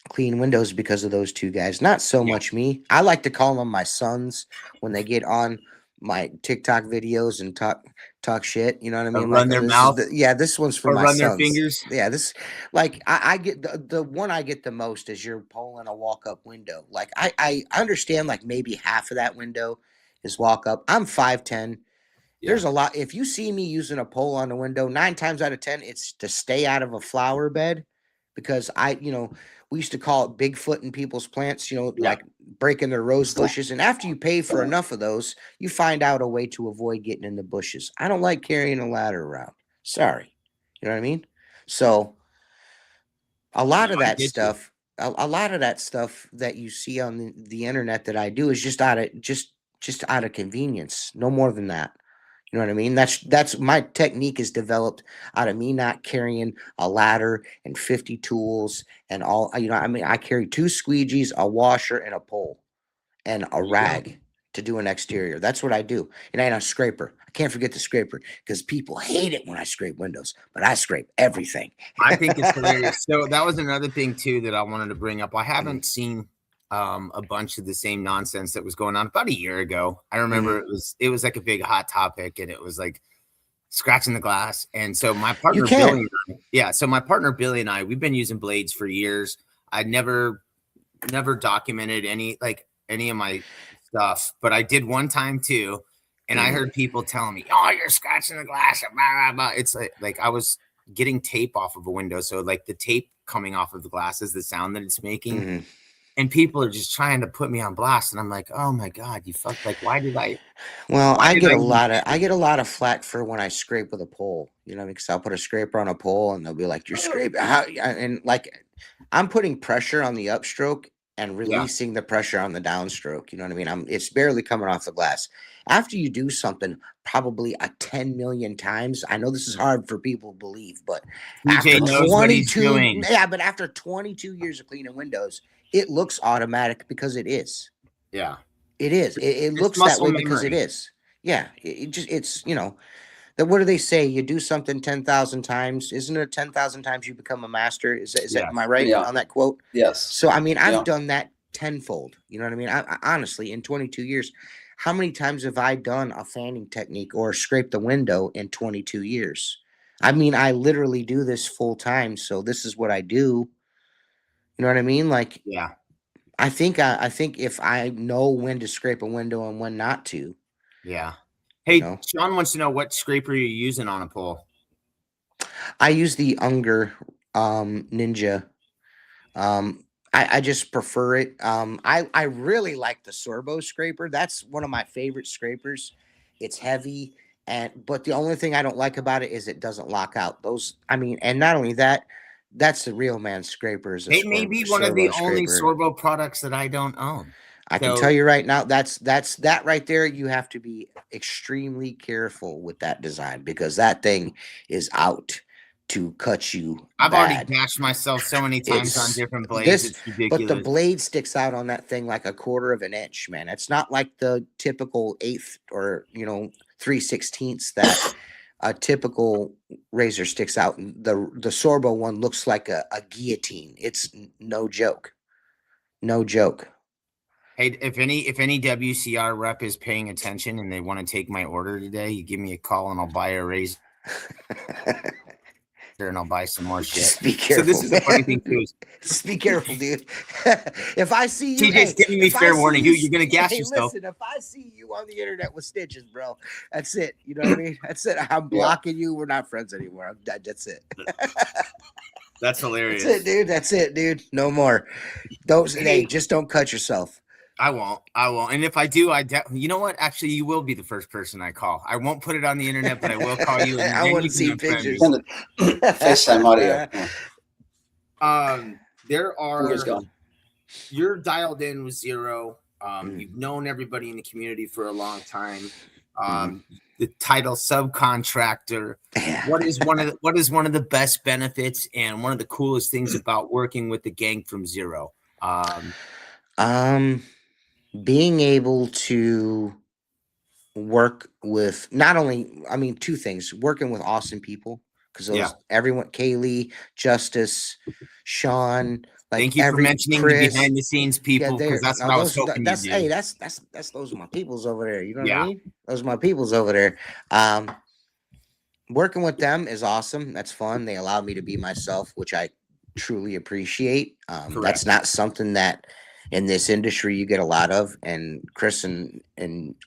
clean windows because of those two guys. Not so much me. I like to call them my sons when they get on my TikTok videos and talk shit. You know what I mean? Run their mouth. This one's for my run sons. Their fingers. Yeah, this, like, I get the one I get the most is you're pulling a walk up window. Like, I understand, like, maybe half of that window is walk up. I'm 5'10". There's a lot. If you see me using a pole on the window, 9 times out of 10, it's to stay out of a flower bed, because we used to call it Bigfoot in people's plants, like breaking their rose bushes. And after you pay for enough of those, you find out a way to avoid getting in the bushes. I don't like carrying a ladder around. Sorry. You know what I mean? So a lot of that stuff, a lot of that stuff that you see on the internet that I do is just out of convenience. No more than that. You know what I mean? That's my technique is developed out of me not carrying a ladder and 50 tools and all. I mean, I carry 2 squeegees, a washer, and a pole, and a rag to do an exterior. That's what I do. And I ain't a scraper. I can't forget the scraper, because people hate it when I scrape windows, but I scrape everything. I think it's hilarious. So that was another thing too that I wanted to bring up. I haven't seen a bunch of the same nonsense that was going on about a year ago. I remember it was like a big hot topic, and it was like scratching the glass. And so my partner Billy and I, we've been using blades for years. I never documented any of my stuff, but I did one time too. And I heard people telling me, oh, you're scratching the glass. Blah, blah, blah. It's like I was getting tape off of a window. So like the tape coming off of the glass is the sound that it's making. And people are just trying to put me on blast, and I'm like, "Oh my god, you fuck! Like, why did I?" Well, I get a lot of flack for when I scrape with a pole. You know, because I'll put a scraper on a pole, and they'll be like, "You're scraping," and like, I'm putting pressure on the upstroke and releasing the pressure on the downstroke. You know what I mean? It's barely coming off the glass. After you do something probably 10 million times, I know this is hard for people to believe, but after 22, but after 22 years of cleaning windows, it looks automatic because it is. Yeah, it is. It looks that way because it is. Yeah, it's that. What do they say? You do something 10,000 times, isn't it? 10,000 times you become a master. Is that? Am I right on that quote? Yes. So I mean, I've done that tenfold. You know what I mean? I honestly, in 22 years, how many times have I done a fanning technique or scraped the window in 22 years? I mean, I literally do this full time. So this is what I do. You know what I mean? Like, I think if I know when to scrape a window and when not to. Yeah. Hey, Sean wants to know what scraper you're using on a pole. I use the Unger Ninja. I just prefer it. I really like the Sorbo scraper. That's one of my favorite scrapers. It's heavy, but the only thing I don't like about it is it doesn't lock out. And not only that, That's the real man scraper. Is a It may be one of the only Sorbo products that I don't own. I can tell you right now, that's that right there. You have to be extremely careful with that design because that thing is out to cut you. I've already bashed myself so many times on different blades. It's ridiculous. But the blade sticks out on that thing like a quarter of an inch, man. It's not like the typical 1/8 or 3/16 that a typical razor sticks out. The Sorbo one looks like a guillotine. It's no joke. No joke. Hey, if any WCR rep is paying attention and they want to take my order today, you give me a call and I'll buy a razor and I'll buy some more shit. Just be careful. So this is the funny thing too. Just be careful, dude. If I see you, TJ's giving me fair warning. You're gonna gas yourself. Listen, if I see you on the internet with stitches, bro, that's it. You know what I mean? That's it. I'm blocking you. We're not friends anymore. That's it. That's hilarious. That's it, dude. That's it, dude. No more. Hey, just don't cut yourself. I won't. And if I do, you know what? Actually, you will be the first person I call. I won't put it on the internet, but I will call you. And I want to see pictures. FaceTime audio. There are. You're dialed in with Zero. You've known everybody in the community for a long time. The title subcontractor. What is one of the best benefits and one of the coolest things about working with the gang from Zero? Being able to work with two things: working with awesome people, because everyone, Kaylee, Justice, Sean. Thank you for mentioning Chris, the behind the scenes people, because that's what I was hoping you did. Hey, that's those are my peoples over there. You know what I mean? Those are my peoples over there. Working with them is awesome. That's fun. They allowed me to be myself, which I truly appreciate. That's not something that in this industry you get a lot of, and Chris and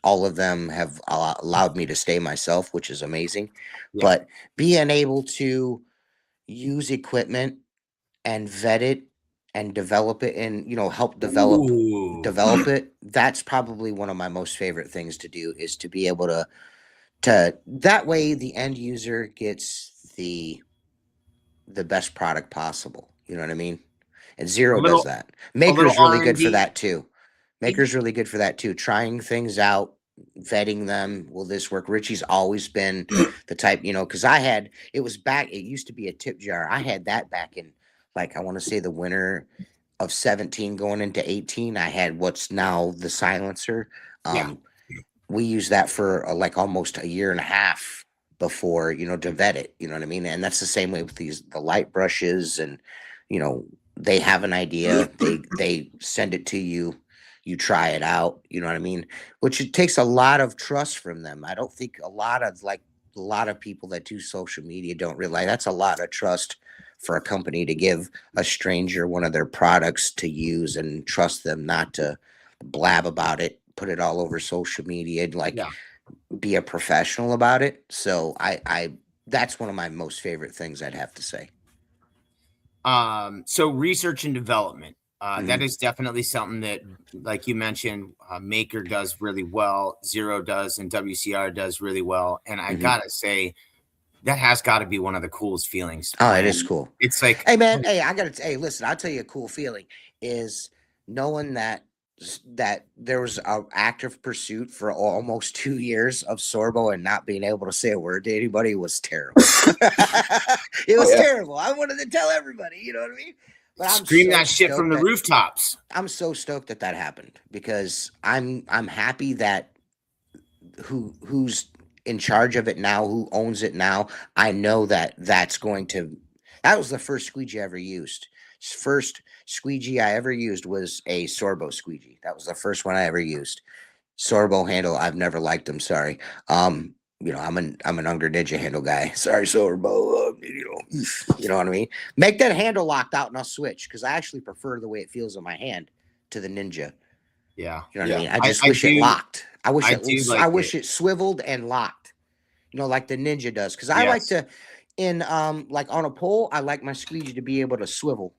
all of them have allowed me to stay myself, which is amazing. But being able to use equipment and vet it and develop it and help develop it, that's probably one of my most favorite things to do, is to be able to that way the end user gets the best product possible. You know what I mean? And Zero does that. Maker's really good for that too. Maker's really good for that too. Trying things out, vetting them. Will this work? Richie's always been the type, because it used to be a tip jar. I had that back in, I want to say the winter of 17 going into 18. I had what's now the silencer. We used that for almost a year and a half before, to vet it. You know what I mean? And that's the same way with the light brushes, and, they have an idea, they send it to you, you try it out, you know what I mean? Which it takes a lot of trust from them. I don't think a lot of people that do social media don't realize that's a lot of trust for a company to give a stranger one of their products to use and trust them not to blab about it, put it all over social media, and be a professional about it. So I that's one of my most favorite things, I'd have to say. So research and development, that is definitely something that, like you mentioned, Maker does really well, Zero does, and WCR does really well. And I gotta say, that has got to be one of the coolest feelings. Oh, it is cool. It's like, hey man, listen, I'll tell you a cool feeling is knowing that there was an active pursuit for almost 2 years of Sorbo, and not being able to say a word to anybody was terrible. It was terrible. I wanted to tell everybody, you know what I mean? But scream that shit from the rooftops. I'm so stoked that happened, because I'm happy that who's in charge of it now, who owns it now, I know that was the first squeegee I ever used. First squeegee I ever used was a Sorbo squeegee. That was the first one I ever used. Sorbo handle, I've never liked them. Sorry. I'm an Unger Ninja handle guy. Sorry, Sorbo. You know what I mean? Make that handle locked out and I'll switch, because I actually prefer the way it feels in my hand to the Ninja. Yeah. You know what I mean? I just wish it locked. I wish it swiveled and locked. Like the Ninja does. Because I like to, on a pole, I like my squeegee to be able to swivel.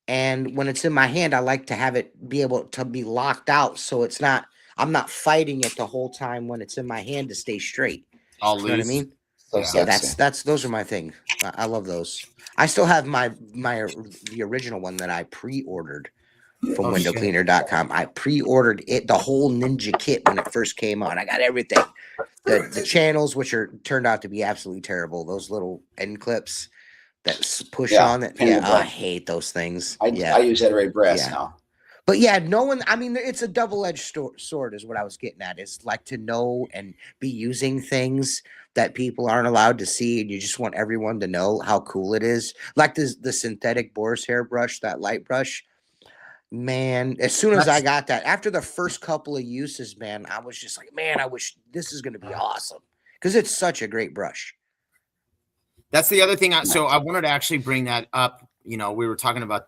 And when it's in my hand, I like to have it be able to be locked out, so I'm not fighting it the whole time when it's in my hand to stay straight. All you know what I mean? So those are my thing. I love those. I still have the original one that I pre-ordered from windowcleaner.com. I pre-ordered it, the whole Ninja kit when it first came out. I got everything. The channels, which turned out to be absolutely terrible. Those little end clips that push on it. Yeah, I hate those things. I use Eterate brass now. But yeah, no one, I mean, it's a double-edged sword is what I was getting at. Is like to know and be using things that people aren't allowed to see, and you just want everyone to know how cool it is. Like the synthetic boar's hair brush, that light brush. Man, as soon as I got that, after the first couple of uses, man, I was just like, man, I wish this is going to be awesome because it's such a great brush. That's the other thing. So I wanted to actually bring that up. You know, we were talking about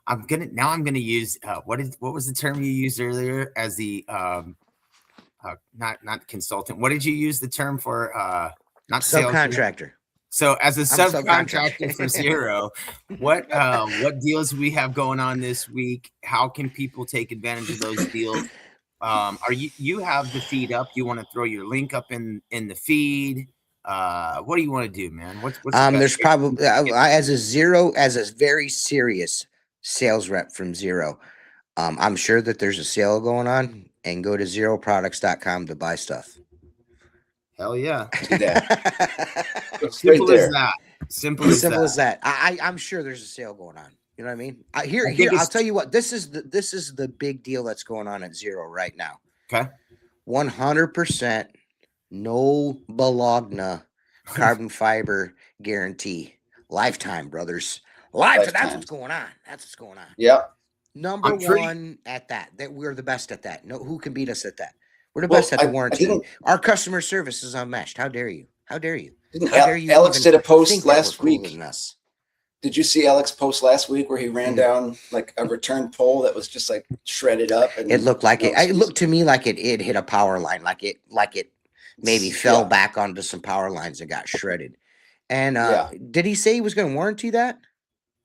I'm gonna use what was the term you used earlier as the not consultant. What did you use the term for? Not subcontractor. So as a subcontractor for Zero, what deals we have going on this week? How can people take advantage of those deals? Are you have the feed up? You want to throw your link up in the feed? What do you want to do, man? What's there's probably as a very serious sales rep from Zero. I'm sure that there's a sale going on, and go to zeroproducts.com to buy stuff. Hell yeah. Do that. Simple as that. Simple as that. I'm sure there's a sale going on. You know what I mean? Here, I'll tell you what. This is the big deal that's going on at Zero right now. Okay. 100% no Bologna carbon fiber guarantee. Lifetime, brothers. Lifetime. That's what's going on. Yep. Number one at that we're the best at that. No, who can beat us at that? We're the best at the warranty. Our customer service is unmatched. How dare you? Alex did a post last week. Did you see Alex post last week where he ran down like a return pole that was just like shredded up? And it looked like it looked to me like it hit a power line, like it maybe fell back onto some power lines and got shredded. And did he say he was going to warranty that?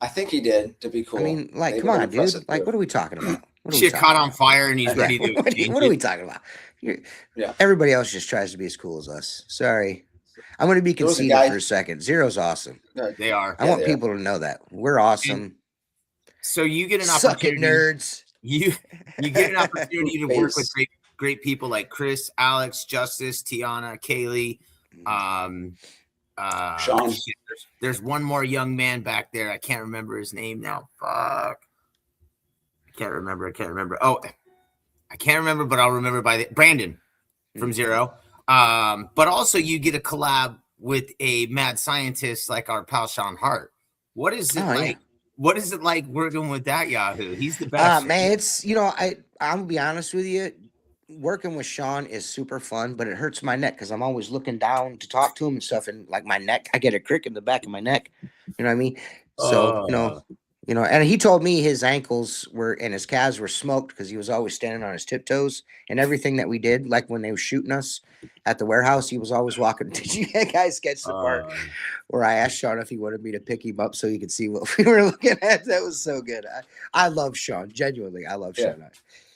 I think he did, to be cool. I mean, like, come on, dude. Like, what are we talking about? Shit caught on fire and he's ready to what are we talking about? Everybody else just tries to be as cool as us. Sorry. I'm going to be conceited for a second. Zero's awesome. They are. I want people to know that. We're awesome. And so you get an opportunity. Suck it, nerds. You get an opportunity to work with great people like Chris, Alex, Justice, Tiana, Kaylee, Sean. There's one more young man back there. I can't remember his name now. Fuck. I can't remember. Oh, I can't remember, but I'll remember Brandon from Zero. But also you get a collab with a mad scientist like our pal Sean Hart. What is it like? Yeah. What is it like working with that Yahoo? He's the best. Man, it's I'm gonna be honest with you. Working with Sean is super fun, but it hurts my neck because I'm always looking down to talk to him and stuff, and like my neck, I get a crick in the back of my neck. You know what I mean? So and he told me his ankles and his calves were smoked because he was always standing on his tiptoes, and everything that we did, like when they were shooting us at the warehouse, he was always walking. Did you guys catch the part where I asked Sean if he wanted me to pick him up so he could see what we were looking at? That was so good. I love Sean. Genuinely, I love Sean.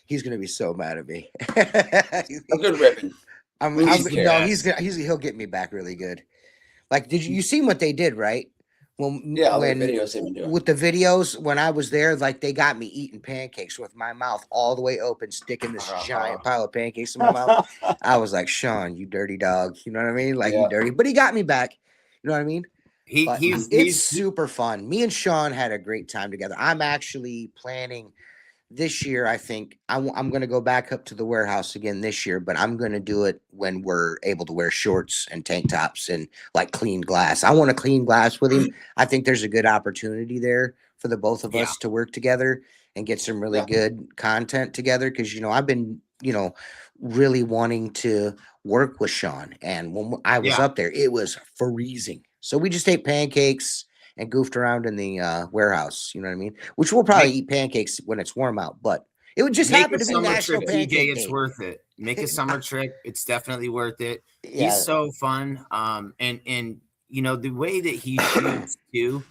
He's gonna be so mad at me. A good ribbon. He'll get me back really good. Like, did you see what they did, right? All the videos they've been doing. With the videos, when I was there, like they got me eating pancakes with my mouth all the way open, sticking this giant pile of pancakes in my mouth. I was like, Sean, you dirty dog. You know what I mean? Like you dirty, but he got me back. You know what I mean? It's super fun. Me and Sean had a great time together. I'm actually planning this year. I think I'm going to go back up to the warehouse again this year, but I'm going to do it when we're able to wear shorts and tank tops and like clean glass. I want to clean glass with him. I think there's a good opportunity there for the both of us to work together and get some really good content together. Cause I've been, really wanting to work with Sean. And when I was up there, it was freezing. So we just ate pancakes and goofed around in the warehouse, you know what I mean? Which we'll probably eat pancakes when it's warm out, but it would just happen to be National Pancake Day. It's worth it. Make a summer trip. It's definitely worth it. Yeah. He's so fun. And the way that he shoots too,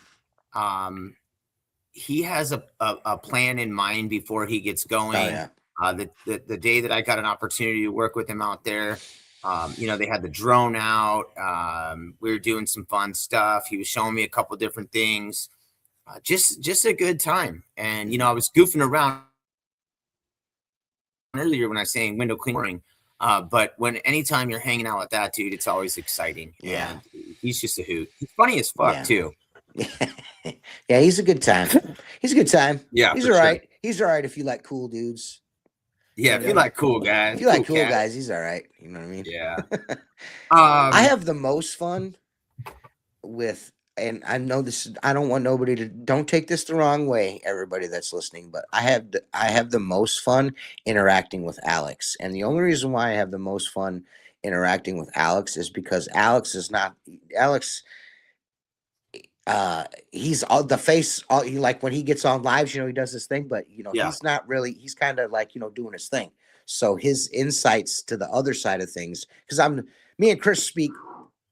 he has a plan in mind before he gets going. The day that I got an opportunity to work with him out there, They had the drone out. We were doing some fun stuff. He was showing me a couple different things. Just a good time. And, I was goofing around earlier when I was saying window cleaning. But anytime you're hanging out with that dude, it's always exciting. Yeah. And he's just a hoot. He's funny as fuck, too. Yeah, he's a good time. He's a good time. Yeah, he's all right. Sure. He's all right if you like cool dudes. Yeah, if you like cool guys. If you like cool guys, he's all right. You know what I mean? Yeah. I have the most fun with, and I know this, I don't want nobody to, don't take this the wrong way, everybody that's listening, but I have the most fun interacting with Alex. And the only reason why I have the most fun interacting with Alex is because Alex, he's all the face, like when he gets on lives, he does this thing, but he's not really, he's kind of like, doing his thing. So his insights to the other side of things, because me and Chris speak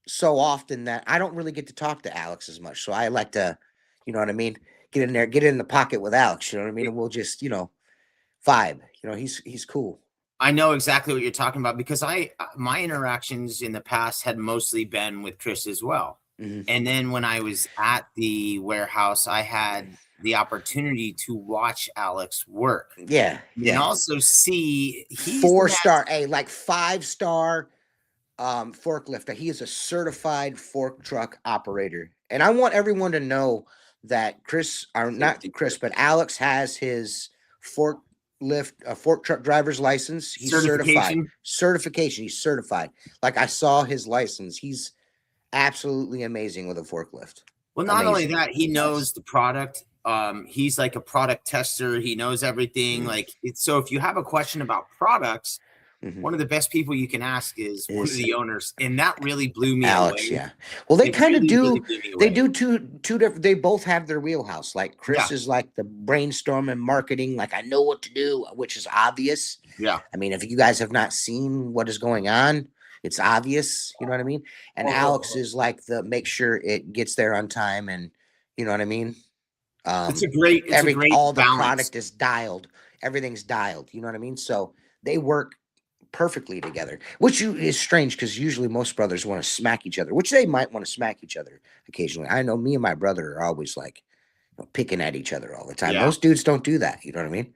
so often that I don't really get to talk to Alex as much. So I like to, you know what I mean? Get in there, get in the pocket with Alex, you know what I mean? And we'll just, vibe, he's cool. I know exactly what you're talking about because my interactions in the past had mostly been with Chris as well. Mm-hmm. And then when I was at the warehouse, I had the opportunity to watch Alex work. Yeah. And also see he's 4-star, like 5-star forklifter. He is a certified fork truck operator. And I want everyone to know that but Alex has his fork truck driver's license. He's certification. He's certified. Like I saw his license. He's absolutely amazing with a forklift. Well, not only that, he knows the product. He's like a product tester. He knows everything. Mm-hmm. So if you have a question about products, mm-hmm. one of the best people you can ask is one of the owners, and that really blew me Alex, away. Yeah. Well, they kind of do. They do two different. They both have their wheelhouse. Like Chris is like the brainstorming marketing. Like I know what to do, which is obvious. Yeah. I mean, if you guys have not seen what is going on, it's obvious. You know what I mean? And Alex is like the make sure it gets there on time, and you know what I mean. It's a great all the balance. Product is dialed. Everything's dialed. You know what I mean? So they work perfectly together, which is strange because usually most brothers want to smack each other, which they might want to smack each other occasionally. I know me and my brother are always like picking at each other all the time. Yeah. Most dudes don't do that. You know what I mean?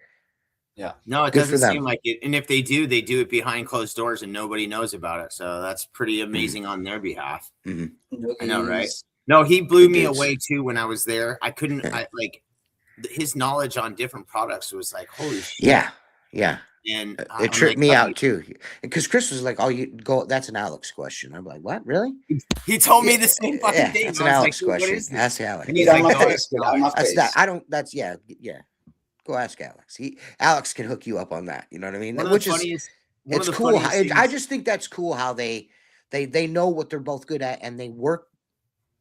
Yeah. No, it doesn't seem like it. And if they do it behind closed doors and nobody knows about it. So that's pretty amazing on their behalf. Mm-hmm. I know, right? No, he blew me away too when I was there. I couldn't, his knowledge on different products was like, holy shit. Yeah. Yeah. And it tripped me out too, because Chris was like, "Oh, you go. That's an Alex question." I'm like, "What? Really?" He told me the same fucking thing. It's an Alex question. Ask Alex. He's like, that's that. I don't. That's yeah. Go ask Alex. Alex can hook you up on that. You know what I mean? Which is it's cool. I just think that's cool how they know what they're both good at, and they work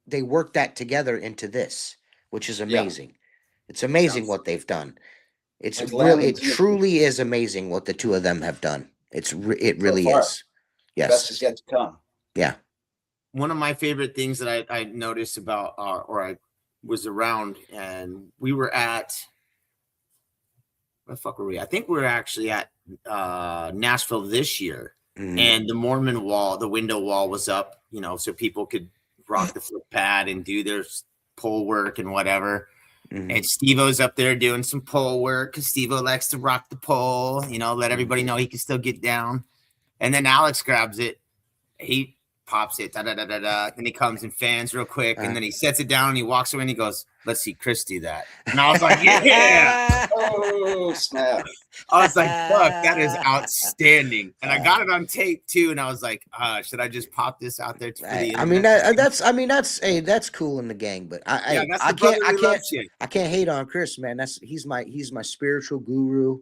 that together into this, which is amazing. Yeah. It's amazing what they've done. It truly is amazing what the two of them have done. It really is. Yes. The best is yet to come. Yeah. One of my favorite things that I noticed about, or I was around, and we were at, where the fuck were we? I think we were actually at Nashville this year, and the Mormon wall, the window wall was up, so people could rock the foot pad and do their pole work and whatever. Mm-hmm. And Steve-O's up there doing some pole work because Steve-O likes to rock the pole, let everybody know he can still get down. And then Alex grabs it. He pops it, da-da-da-da-da. Then he comes and fans real quick. And then he sets it down and he walks away and he goes, let's see Chris do that. And I was like, yeah. Oh, snap. I was like, fuck, that is outstanding. And I got it on tape too. And I was like, should I just pop this out there? That's cool in the gang, but I can't hate on Chris, man. He's my spiritual guru.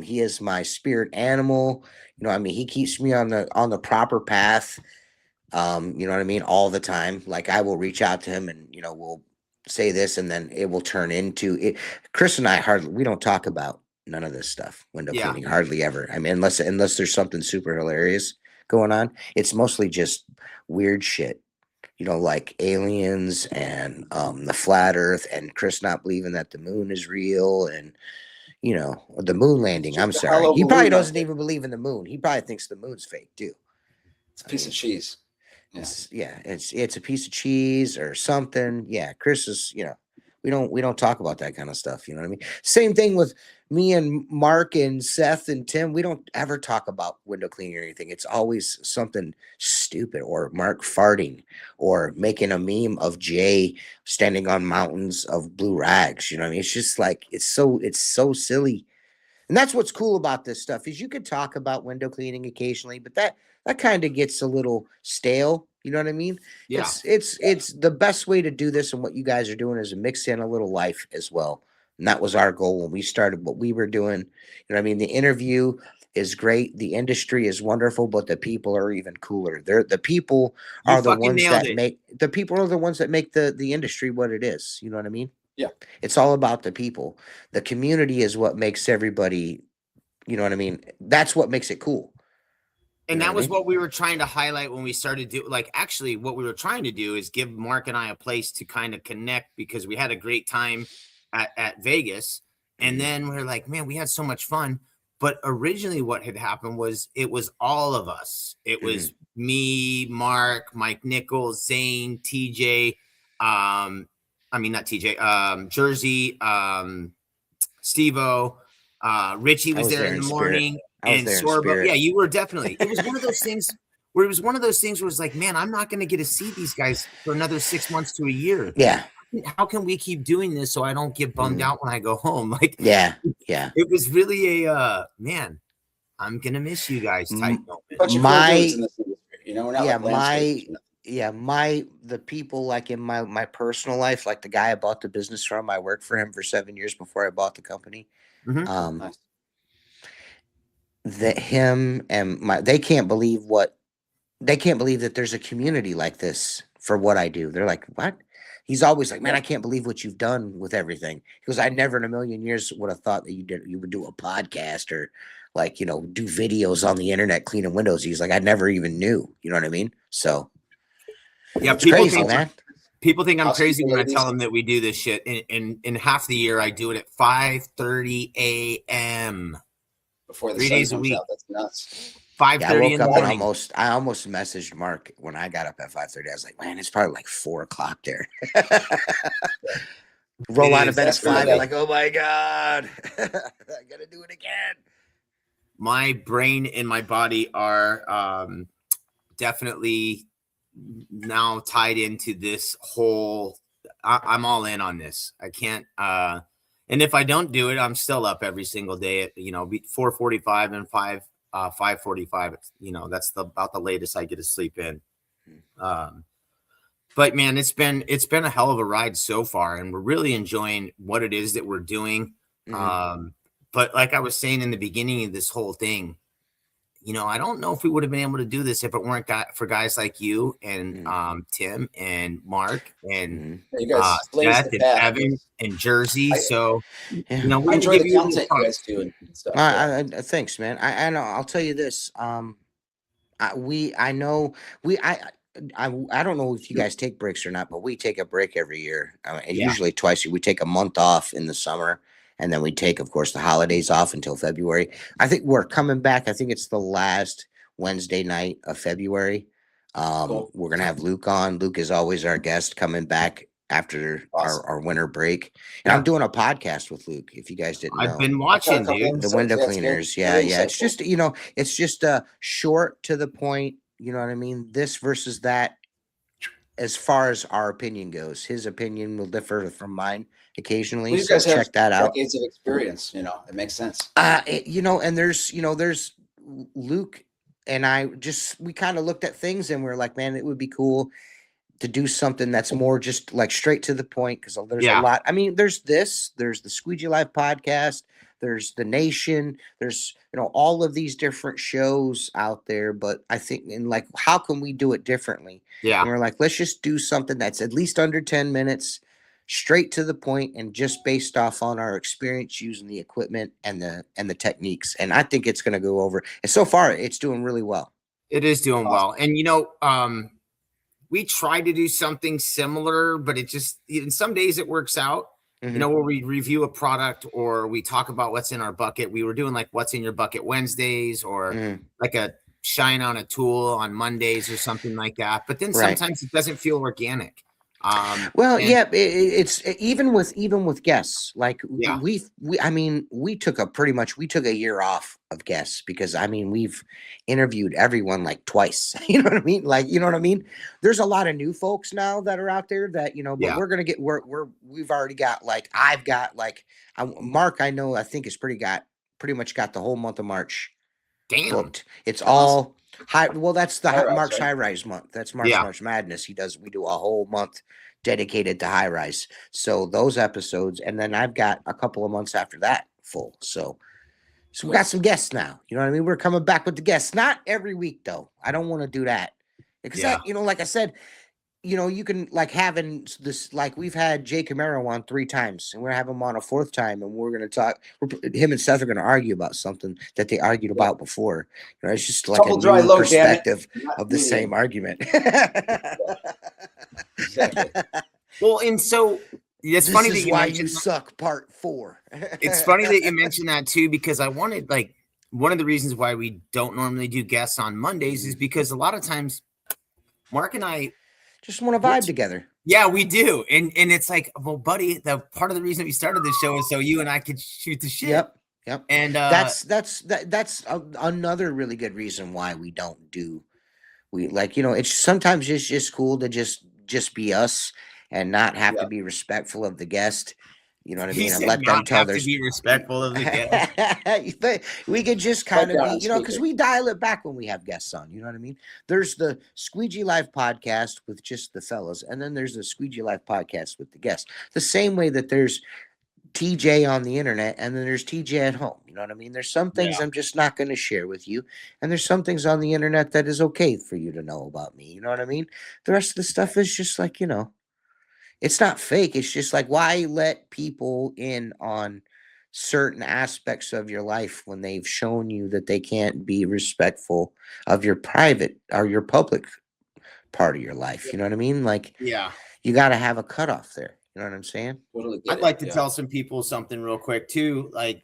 He is my spirit animal. He keeps me on the proper path. You know what I mean? All the time. Like I will reach out to him and, we'll say this and then it will turn into it. Chris and I we don't talk about none of this stuff. Window cleaning, hardly ever. I mean, unless there's something super hilarious going on, it's mostly just weird shit, like aliens and, the flat earth and Chris not believing that the moon is real and, the moon landing. I'm sorry. He probably doesn't even believe in the moon. He probably thinks the moon's fake too. It's a piece of cheese. It's a piece of cheese or something. Yeah, Chris is, we don't talk about that kind of stuff. You know what I mean? Same thing with me and Mark and Seth and Tim. We don't ever talk about window cleaning or anything. It's always something stupid, or Mark farting, or making a meme of Jay standing on mountains of blue rags. You know what I mean? It's just like it's so silly. And that's what's cool about this stuff is you could talk about window cleaning occasionally, but that kind of gets a little stale. You know what I mean? Yeah. It's the best way to do this, and what you guys are doing is to mix in a little life as well. And that was our goal when we started what we were doing. You know what I mean? The interview is great, the industry is wonderful, but the people are even cooler. The people are the ones that make the industry what it is. You know what I mean? Yeah. It's all about the people. The community is what makes everybody, you know what I mean? That's what makes it cool. And that was what we were trying to highlight when we started actually what we were trying to do is give Mark and I a place to kind of connect, because we had a great time at Vegas. And then we're like, man, we had so much fun. But originally what had happened was it was all of us. It was me, Mark, Mike Nichols, Zane, TJ, not TJ, Jersey, Steve-O, Richie was there in the morning, and Sorbo. Yeah, you were definitely. It was one of those things where it was like, man, I'm not going to get to see these guys for another 6 months to a year. Yeah. How can we keep doing this so I don't get bummed out when I go home? Like, yeah. It was really a man, I'm gonna miss you guys type moment. But you're cool dudes in this industry, we're not the people like in my personal life, like the guy I bought the business from, I worked for him for 7 years before I bought the company. Nice. That him and they can't believe that there's a community like this for what I do. They're like, what? He's always like, man, I can't believe what you've done with everything. He goes, I never in a million years would have thought that you would do a podcast or do videos on the internet cleaning windows. He's like, I never even knew. You know what I mean? So yeah, it's crazy, man. People think I'm crazy when I tell them that we do this shit. In half the year, I do it at 5:30 a.m. before the 3 sun days a comes week. out. That's nuts. 5:30 in the morning. I almost messaged Mark when I got up at 5:30. I was like, man, it's probably like 4 o'clock there. Roll out of bed at 5. You're like, oh my God, I gotta do it again. My brain and my body are definitely now tied into this whole. I'm all in on this. I can't. And if I don't do it, I'm still up every single day at 4:45 and 5:45. That's about the latest I get to sleep in. But man, it's been a hell of a ride so far, and we're really enjoying what it is that we're doing. But like I was saying in the beginning of this whole thing, I don't know if we would have been able to do this if it weren't for guys like you and Tim and Mark and Seth and Evan and Jersey. So I enjoy the content you guys do and stuff. Thanks, man. I know. I'll tell you this. I don't know if you guys take breaks or not, but we take a break every year. Usually twice. We take a month off in the summer, and then we take, of course, the holidays off until February. I think we're coming back. I think it's the last Wednesday night of February. Cool. We're going to have Luke on. Luke is always our guest coming back after our winter break. And I'm doing a podcast with Luke, if you guys didn't know. I've been watching, dude. The window cleaners. Yeah. It's just, it's just short to the point. You know what I mean? This versus that, as far as our opinion goes. His opinion will differ from mine occasionally. Well, you guys check that out. Decades of experience, it makes sense. And there's Luke and I we kind of looked at things and we're like, man, it would be cool to do something that's more just like straight to the point, because there's a lot. I mean, there's the Squeegee Live podcast, there's the Nation, there's all of these different shows out there, but I think how can we do it differently? Yeah. And we're like, let's just do something that's at least under 10 minutes, straight to the point, and just based off on our experience using the equipment and the techniques. And I think it's going to go over. And so far, it's doing really well. It is doing well. And we try to do something similar, but it just, in some days it works out, where we review a product or we talk about what's in our bucket. We were doing like what's in your bucket Wednesdays, or like a shine on a tool on Mondays or something like that. But then sometimes it doesn't feel organic. Well, yeah, it's even with guests. Like Yeah. we took a year off of guests because we've interviewed everyone like twice. You know what I mean? Like, you know what I mean? There's a lot of new folks now that are out there that, but we're gonna get we've already got like I've got like Mark, I think has pretty much got the whole month of March booked. It's all high. Well, that's the Mark's High Rise month. That's March Madness. We do a whole month dedicated to high rise. So those episodes, and then I've got a couple of months after that full. So we got some guests now. You know what I mean? We're coming back with the guests. Not every week though. I don't want to do that because that, like I said, you can like having this, like we've had Jay Camaro on 3 times and we're having him on a 4th time and we're going to talk. Him and Seth are going to argue about something that they argued about before. It's just like a new perspective of the same argument. Exactly. Well, and so it's funny that you why you suck part 4. It's funny that you mentioned that too, because I wanted, like, one of the reasons why we don't normally do guests on Mondays is because a lot of times Mark and I just want to vibe together. Yeah, we do. And it's like, well, buddy, the part of the reason we started this show is so you and I could shoot the shit. Yep. And that's another really good reason why we don't do. We like, it's sometimes it's just cool to just be us and not have to be respectful of the guest. You know what I mean? And let them tell to be respectful of the guest. But we could just kind of be, because we dial it back when we have guests on. You know what I mean? There's the Squeegee Live podcast with just the fellas, and then there's the Squeegee Live podcast with the guests. The same way that there's TJ on the internet, and then there's TJ at home. You know what I mean? There's some things I'm just not going to share with you, and there's some things on the internet that is okay for you to know about me. You know what I mean? The rest of the stuff is just like, it's not fake. It's just like, why let people in on certain aspects of your life when they've shown you that they can't be respectful of your private or your public part of your life? You know what I mean? Like, you got to have a cutoff there. You know what I'm saying? I'd like to tell some people something real quick too. Like,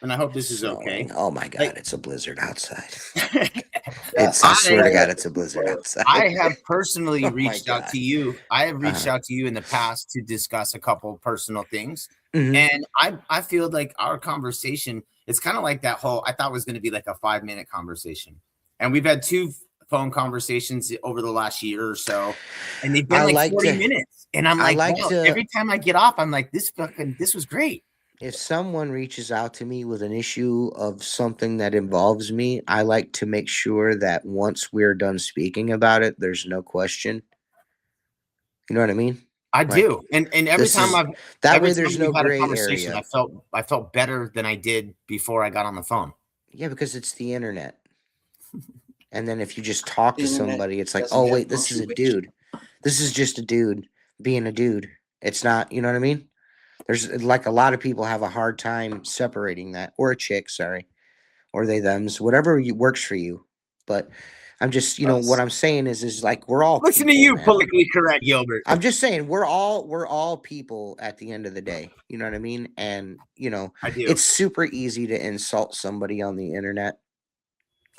and I hope this is okay. Oh my God, it's a blizzard outside. I swear to God, it's a blizzard outside. I have personally reached out to you. I have reached out to you in the past to discuss a couple of personal things. And I feel like our conversation, it's kind of like that whole, I thought it was going to be like a 5-minute conversation. And we've had 2 phone conversations over the last year or so. And they've been like 40 minutes. And I'm like, every time I get off, I'm like, this was great. If someone reaches out to me with an issue of something that involves me, I like to make sure that once we're done speaking about it, there's no question. You know what I mean? I do. And every time there's no gray area. I felt better than I did before I got on the phone. Yeah, because it's the internet. And then if you just talk to somebody, it's like, oh wait, this is a dude. This is just a dude being a dude. It's not, you know what I mean? There's like a lot of people have a hard time separating that, or a chick, sorry, or they, thems, whatever works for you. But I'm just, what I'm saying is like, we're all listen people, to you, man. Politically correct, Gilbert. I'm just saying we're all people at the end of the day. You know what I mean? And I do. It's super easy to insult somebody on the internet,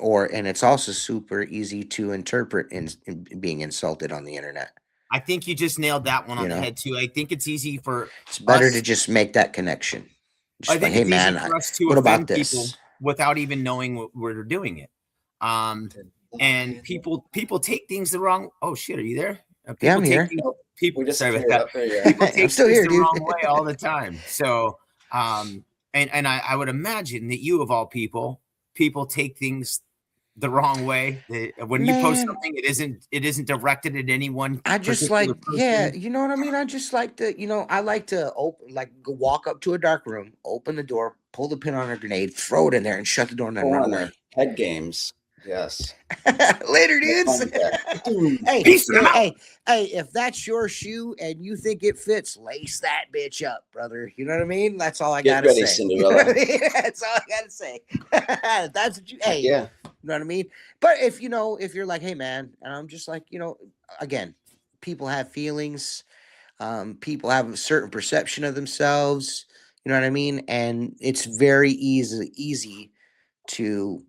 and it's also super easy to interpret in being insulted on the internet. I think you just nailed that one on the head too. I think it's easy for it's better to just make that connection. Just I think hey it's man, easy for us to what about this? People without even knowing what we're doing it. And people take things the wrong. Oh shit, are you there? I'm here. People take I'm things still here, the dude. wrong way all the time. So, and I would imagine that you of all people take things the wrong way. When you post something, it isn't directed at anyone. I just like, you know what I mean? I just like to, I like to walk up to a dark room, open the door, pull the pin on a grenade, throw it in there, and shut the door and then run away. Head games. Yes. Later, dudes. Hey, if that's your shoe and you think it fits, lace that bitch up, brother. You know what I mean? That's all I gotta say. Cinderella. That's all I gotta say. That's what you. Hey, you know what I mean? But if you're like, hey, man, and I'm just like, again, people have feelings. People have a certain perception of themselves. You know what I mean? And it's very easy to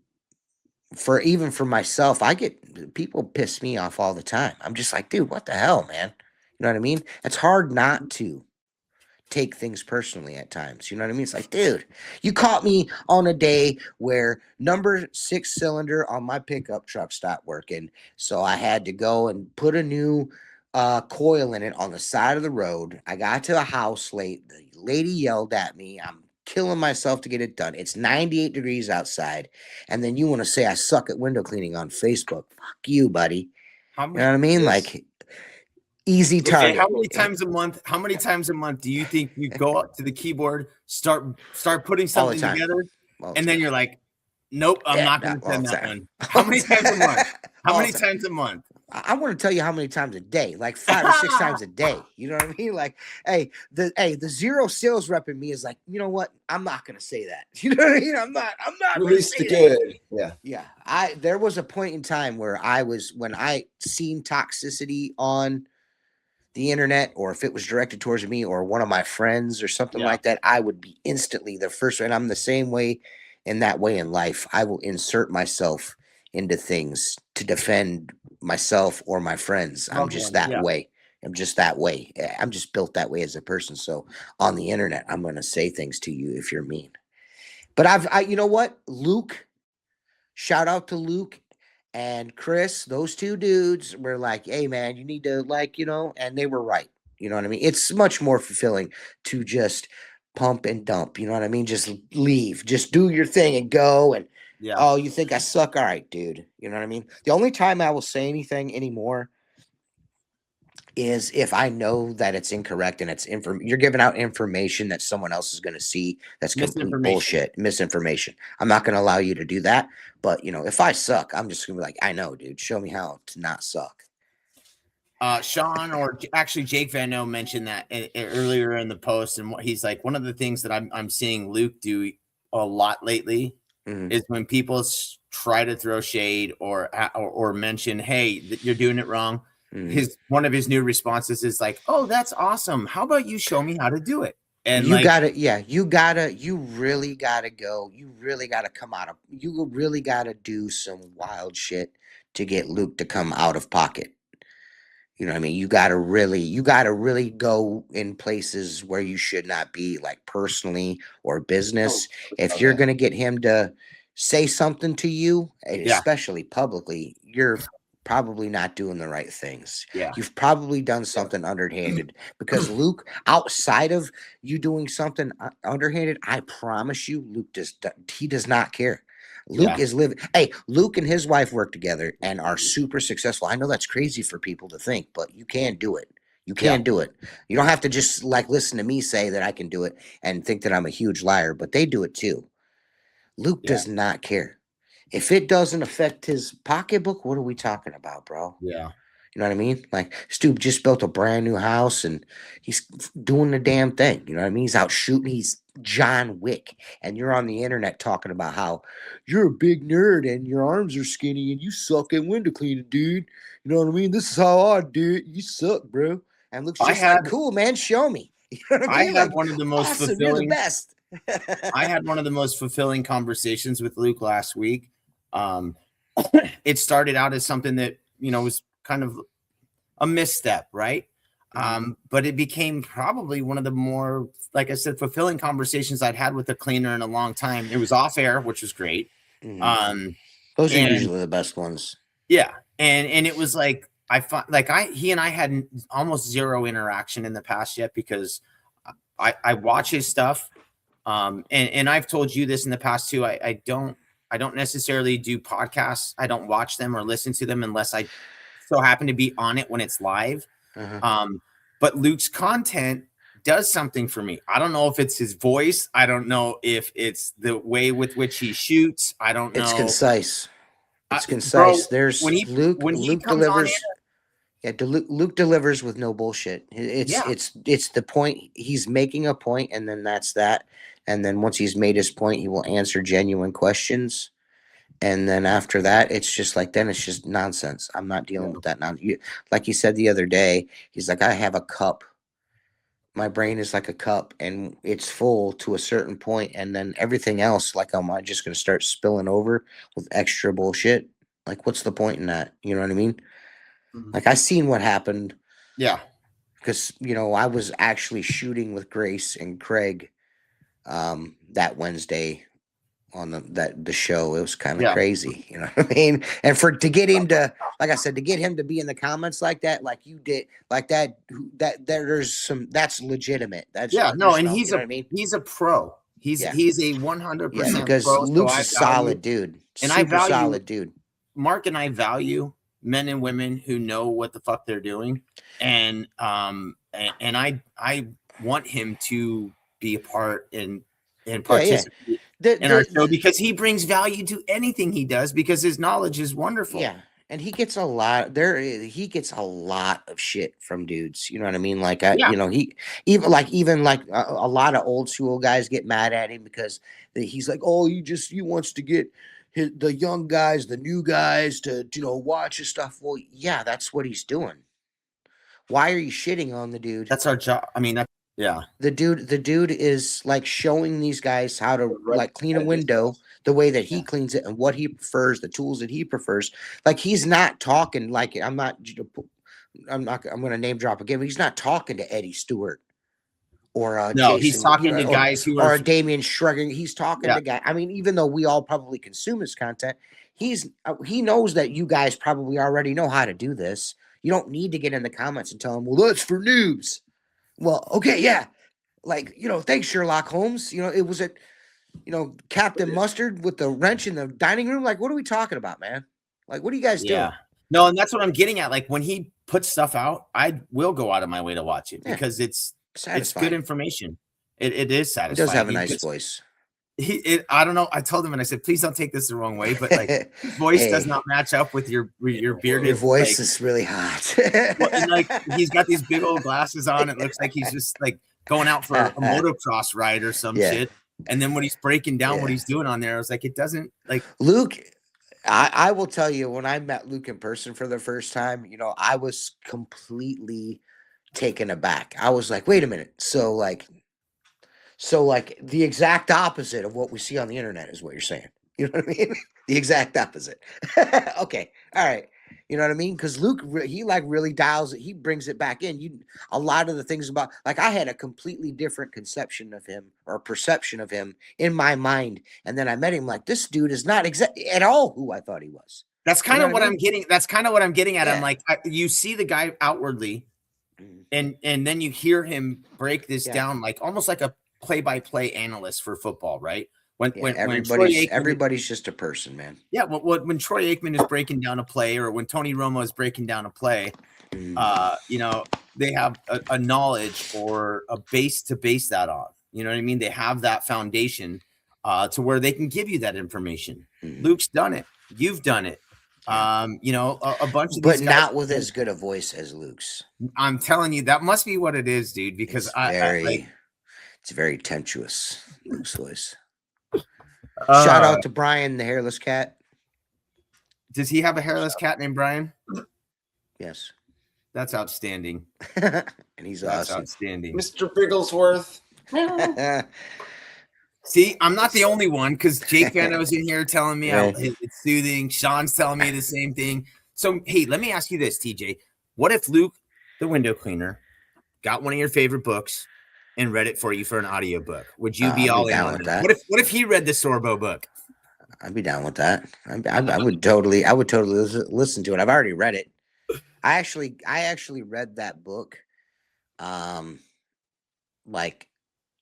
for myself, I get people piss me off all the time. I'm just like, dude, what the hell, man? You know what I mean? It's hard not to take things personally at times. You know what I mean? It's like, dude, you caught me on a day where number 6 cylinder on my pickup truck stopped working. So I had to go and put a new coil in it on the side of the road. I got to a house late. The lady yelled at me. I'm killing myself to get it done. It's 98 degrees outside. And then you want to say I suck at window cleaning on Facebook. Fuck you, buddy. You know what I mean? Like, easy target. Okay, how many times a month? How many times a month do you think you go up to the keyboard, start putting something together, and then you're like, "Nope, I'm not going to send that one." How many times a month? How many times a month? I want to tell you how many times a day, like 5 or 6 times a day. You know what I mean? Like, the zero sales rep in me is like, you know what? I'm not going to say that. You know what I mean? I'm not. Release the good. Yeah. Yeah. There was a point in time where when I seen toxicity on the internet, or if it was directed towards me or one of my friends or something like that, I would be instantly the first. And I'm the same way in that way in life. I will insert myself into things to defend myself or my friends. I'm just that way. I'm just that way. I'm just built that way as a person. So on the internet, I'm going to say things to you if you're mean. But you know what? Luke, shout out to Luke and Chris. Those two dudes were like, hey, man, you need to, like, you know, and they were right. You know what I mean? It's much more fulfilling to just pump and dump. You know what I mean? Just leave. Just do your thing and go. And, oh, you think I suck? All right, dude. You know what I mean? The only time I will say anything anymore is if I know that it's incorrect and you're giving out information that someone else is going to see that's complete bullshit, misinformation. I'm not going to allow you to do that. But, you know, if I suck, I'm just going to be like, I know, dude, show me how to not suck. Sean, or actually Jake Van No, mentioned that earlier in the post, and he's like, one of the things that I'm seeing Luke do a lot lately is when people try to throw shade or mention, hey, you're doing it wrong. One of his new responses is like, oh, that's awesome. How about you show me how to do it? And you really gotta go. You really gotta you really gotta do some wild shit to get Luke to come out of pocket. You know what I mean? You gotta really go in places where you should not be, like personally or business. If you're gonna get him to say something to you, especially publicly, you're probably not doing the right things. You've probably done something underhanded, because Luke, outside of you doing something underhanded, I promise you, Luke he does not care. Luke is living. Hey, Luke and his wife work together and are super successful. I know that's crazy for people to think, but you can do it. You can do it. You don't have to just like listen to me say that I can do it and think that I'm a huge liar, but they do it too. Luke does not care. If it doesn't affect his pocketbook, what are we talking about, bro? Yeah. You know what I mean? Like, Stu just built a brand new house and he's doing the damn thing. You know what I mean? He's out shooting. He's John Wick. And you're on the internet talking about how you're a big nerd and your arms are skinny and you suck at window cleaning, dude. You know what I mean? This is how I do it. You suck, bro. And Luke's just like, cool, man. Show me. You know what I mean? I had one of the most fulfilling. You're the best. I had one of the most fulfilling conversations with Luke last week. It started out as something that, you know, was kind of a misstep, right? But it became probably one of the more, like I said, fulfilling conversations I'd had with a cleaner in a long time. It was off air, which was great. Those are usually the best ones. Yeah. And it was like, he and I had almost zero interaction in the past yet, because I watch his stuff. And I've told you this in the past too. I don't necessarily do podcasts. I don't watch them or listen to them unless I so happen to be on it when it's live. But Luke's content does something for me. I don't know if it's his voice. I don't know if it's the way with which he shoots. I don't know. It's concise. It's concise. Bro, There's Luke delivers. Luke delivers with no bullshit. It's the point. He's making a point, and then that's that. And then once he's made his point, he will answer genuine questions. And then after that, it's just like, then it's just nonsense. I'm not dealing with that now. Like he said the other day, he's like, I have a cup my brain is like a cup, and it's full to a certain point, and then everything else, like, am I just gonna start spilling over with extra bullshit? Like, what's the point in that? You know what I mean? Like, I seen what happened. Yeah. Because, I was actually shooting with Grace and Craig that Wednesday on the show. It was kind of crazy, you know what I mean? And to get him to, like I said, to get him to be in the comments like that, like you did, like that that's legitimate. That's no, and he's what I mean? He's a pro. He's a 100% because pro. Luke's a solid dude, and super solid dude. Mark and I value men and women who know what the fuck they're doing, and I want him to be a part and participate in our show, because he brings value to anything he does, because his knowledge is wonderful. Yeah. And he gets a lot of shit from dudes. You know what I mean? Like, he even a lot of old school guys get mad at him because he's like, oh, he wants to get the young guys, the new guys to, watch his stuff. Well, yeah, that's what he's doing. Why are you shitting on the dude? That's our job. I mean, the dude is like showing these guys how to like clean a window the way that he cleans it and what he prefers, the tools that he prefers. Like, he's not talking like, I'm going to name drop again, but he's not talking to Eddie Stewart or Jason, he's talking to guys who are Damian Shrugging. He's talking to guys. I mean, even though we all probably consume his content, he knows that you guys probably already know how to do this. You don't need to get in the comments and tell him, well, that's for noobs. Well, okay, yeah. Like, thanks, Sherlock Holmes. It was Captain Mustard with the wrench in the dining room. Like, what are we talking about, man? Like, what are you guys doing? No, and that's what I'm getting at. Like, when he puts stuff out, I will go out of my way to watch it, because it's good information. It is satisfying. He does have a nice voice. I don't know. I told him, and I said, please don't take this the wrong way, but like, his voice does not match up with your bearded. Your voice is really hot. And like, he's got these big old glasses on. It looks like he's just like going out for a motocross ride or some shit. And then when he's breaking down what he's doing on there, I was like, it doesn't like Luke. I will tell you, when I met Luke in person for the first time, I was completely taken aback. I was like, wait a minute. So like the exact opposite of what we see on the internet is what you're saying. You know what I mean? The exact opposite. Okay. All right. You know what I mean? Because Luke, he like really dials it. He brings it back in. A lot of the things about, like, I had a completely different conception of him or perception of him in my mind. And then I met him, like, this dude is not at all who I thought he was. That's kind of what I'm getting. That's kind of what I'm getting at. Yeah. I'm like, you see the guy outwardly, and then you hear him break this down, like almost like a play-by-play analyst for football, right? When everybody's just a person, man. Yeah, when Troy Aikman is breaking down a play, or when Tony Romo is breaking down a play, they have a knowledge or a base to base that on. You know what I mean? They have that foundation to where they can give you that information. Luke's done it. You've done it. A bunch of but not with as good a voice as Luke's. I'm telling you, that must be what it is, dude. Because it's very tempestuous, Luke's voice. Shout out to Brian, the hairless cat. Does he have a hairless cat named Brian? Yes. That's outstanding. And he's awesome. Outstanding. Mr. Bigglesworth. See, I'm not the only one, because Jake Fano's in here telling me it's soothing. Sean's telling me the same thing. So, hey, let me ask you this, TJ. What if Luke, the window cleaner, got one of your favorite books and read it for you for an audiobook? Would you be all in on that? What if he read the Sorbo book? I'd be down with that. I would totally listen to it. I've already read it. I actually read that book like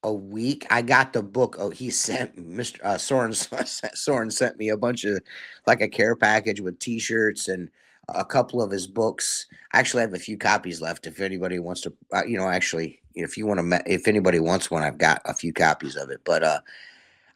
a week. I got the book. Oh, he sent Mr. Soren sent me a bunch of, like, a care package with t-shirts and a couple of his books. I actually have a few copies left. If anybody wants to, if anybody wants one, I've got a few copies of it. But I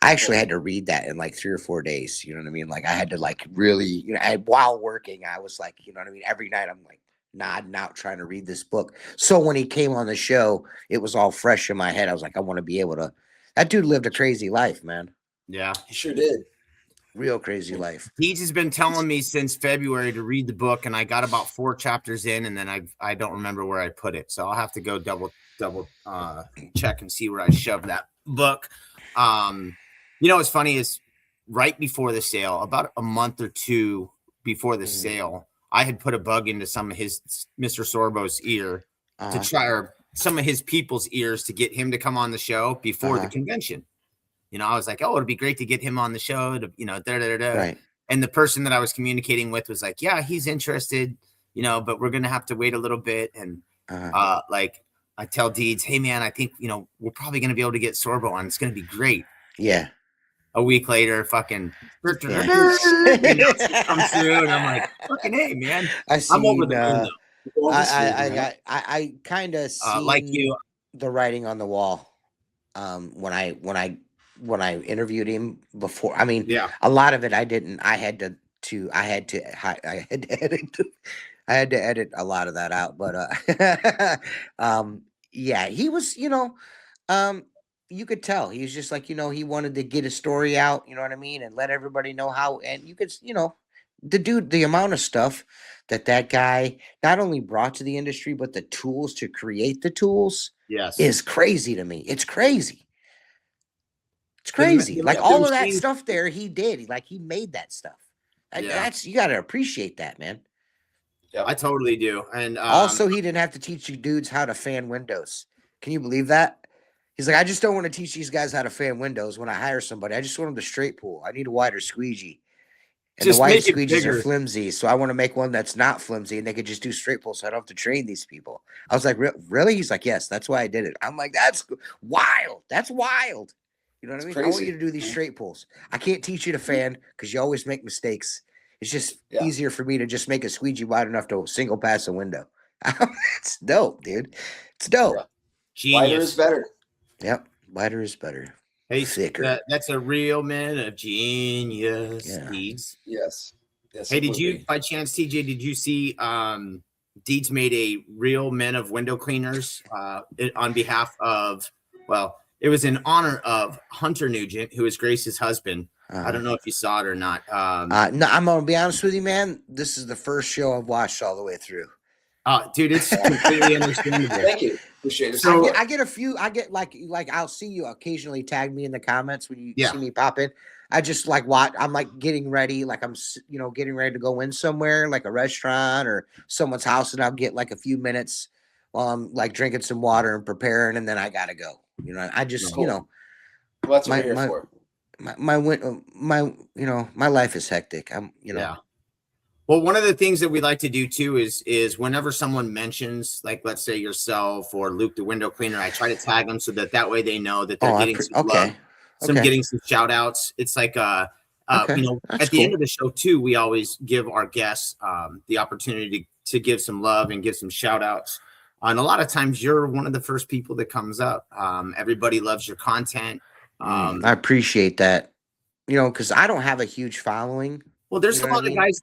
actually had to read that in like 3 or 4 days. You know what I mean? Like, I had to like really, while working, I was like, you know what I mean? Every night I'm like nodding out trying to read this book. So when he came on the show, it was all fresh in my head. I was like, I want to be able to. That dude lived a crazy life, man. Yeah, he sure did. Real crazy life. Deej has been telling me since February to read the book, and I got about 4 chapters in, and then I don't remember where I put it, so I'll have to go double check and see where I shoved that book. What's funny is right before the sale, about a month or two before the sale, I had put a bug into some of his Mr. Sorbo's ear to try, or some of his people's ears, to get him to come on the show before the convention. I was like, oh, it'd be great to get him on the show to, Right. And the person that I was communicating with was like, yeah, he's interested, but we're going to have to wait a little bit. And like, I tell Deeds, hey man, I think, we're probably going to be able to get Sorbo on. It's going to be great. Yeah. A week later, fucking comes through, and I'm like, fucking hey man, I'm over the moon. I kind of seen like you, the writing on the wall. When I interviewed him before, I mean, a lot of it I didn't. I had to edit a lot of that out. But yeah, he was, you could tell he was just like, he wanted to get his story out, you know what I mean, and let everybody know how. And you could, the amount of stuff that guy not only brought to the industry, but the tools to create the tools, is crazy to me. It's crazy. It's crazy. Like all of that stuff there, he did. He made that stuff. That's, you got to appreciate that, man. Yeah, I totally do. And also, he didn't have to teach you dudes how to fan windows. Can you believe that? He's like, I just don't want to teach these guys how to fan windows when I hire somebody. I just want them to straight pull. I need a wider squeegee. And just the wide squeegees are flimsy. So I want to make one that's not flimsy and they could just do straight pull so I don't have to train these people. I was like, really? He's like, yes, that's why I did it. I'm like, that's wild. That's wild. You know what I mean? Crazy. I want you to do these straight pulls. I can't teach you to fan because you always make mistakes. It's just easier for me to just make a squeegee wide enough to single pass a window. It's dope, dude. It's dope. Genius. Wider is better. Yep. Wider is better. Hey, thicker. That's a real man of genius. Deeds. Yes. Hey, did you, by chance, TJ, did you see Deeds made a real men of window cleaners on behalf of, well, it was in honor of Hunter Nugent, who is Grace's husband. I don't know if you saw it or not. No, I'm going to be honest with you, man. This is the first show I've watched all the way through. Dude, it's completely understandable. Thank you. Appreciate it. So I get a few. I get like I'll see you occasionally tag me in the comments when you see me pop in. I just like watch. I'm like getting ready, like I'm getting ready to go in somewhere, like a restaurant or someone's house, and I'll get like a few minutes while I'm like drinking some water and preparing, and then I gotta go. I just well, that's what we're here for. My life is hectic. Well, one of the things that we like to do too is whenever someone mentions, like, let's say yourself or Luke the window cleaner, I try to tag them so that way they know that they're getting some love, getting some shout outs. It's like, at the end of the show too, we always give our guests the opportunity to give some love and give some shout outs. And a lot of times you're one of the first people that comes up. Everybody loves your content. I appreciate that, because I don't have a huge following. Well, there's a lot of guys.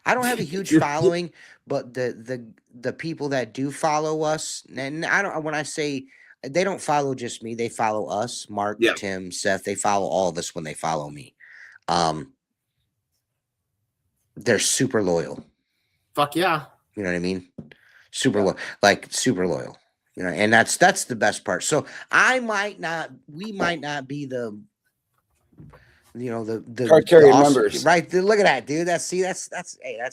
I don't have a huge following, but the people that do follow us, and when I say they don't follow just me, they follow us, Mark, Tim, Seth, they follow all of us when they follow me. They're super loyal. Fuck yeah. You know what I mean? Super loyal, super loyal, and that's the best part. So we might not be the card carrying members, right? Look at that, dude. That's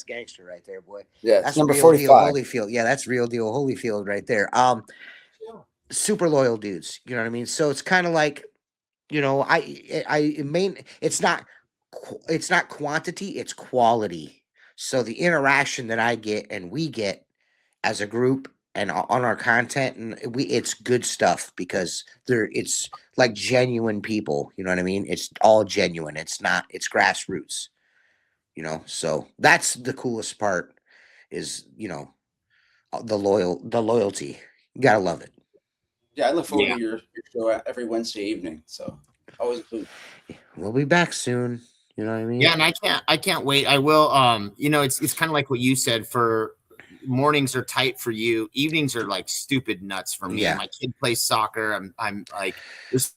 gangster right there, boy. Yeah, that's number 45. Holyfield. Yeah, that's real deal Holyfield right there. Super loyal dudes. You know what I mean? So it's kind of like, it's not quantity, it's quality. So the interaction that I get and we get as a group and on our content, and it's good stuff because it's like genuine people, you know what I mean? It's all genuine. It's grassroots, so that's the coolest part is, the loyalty. You gotta love it. Yeah, I look forward to your show every Wednesday evening. So always include. We'll be back soon. You know what I mean? Yeah, and I can't wait. I will. It's kind of like what you said. For mornings are tight for you. Evenings are like stupid nuts for me. Yeah. My kid plays soccer. I'm like, there's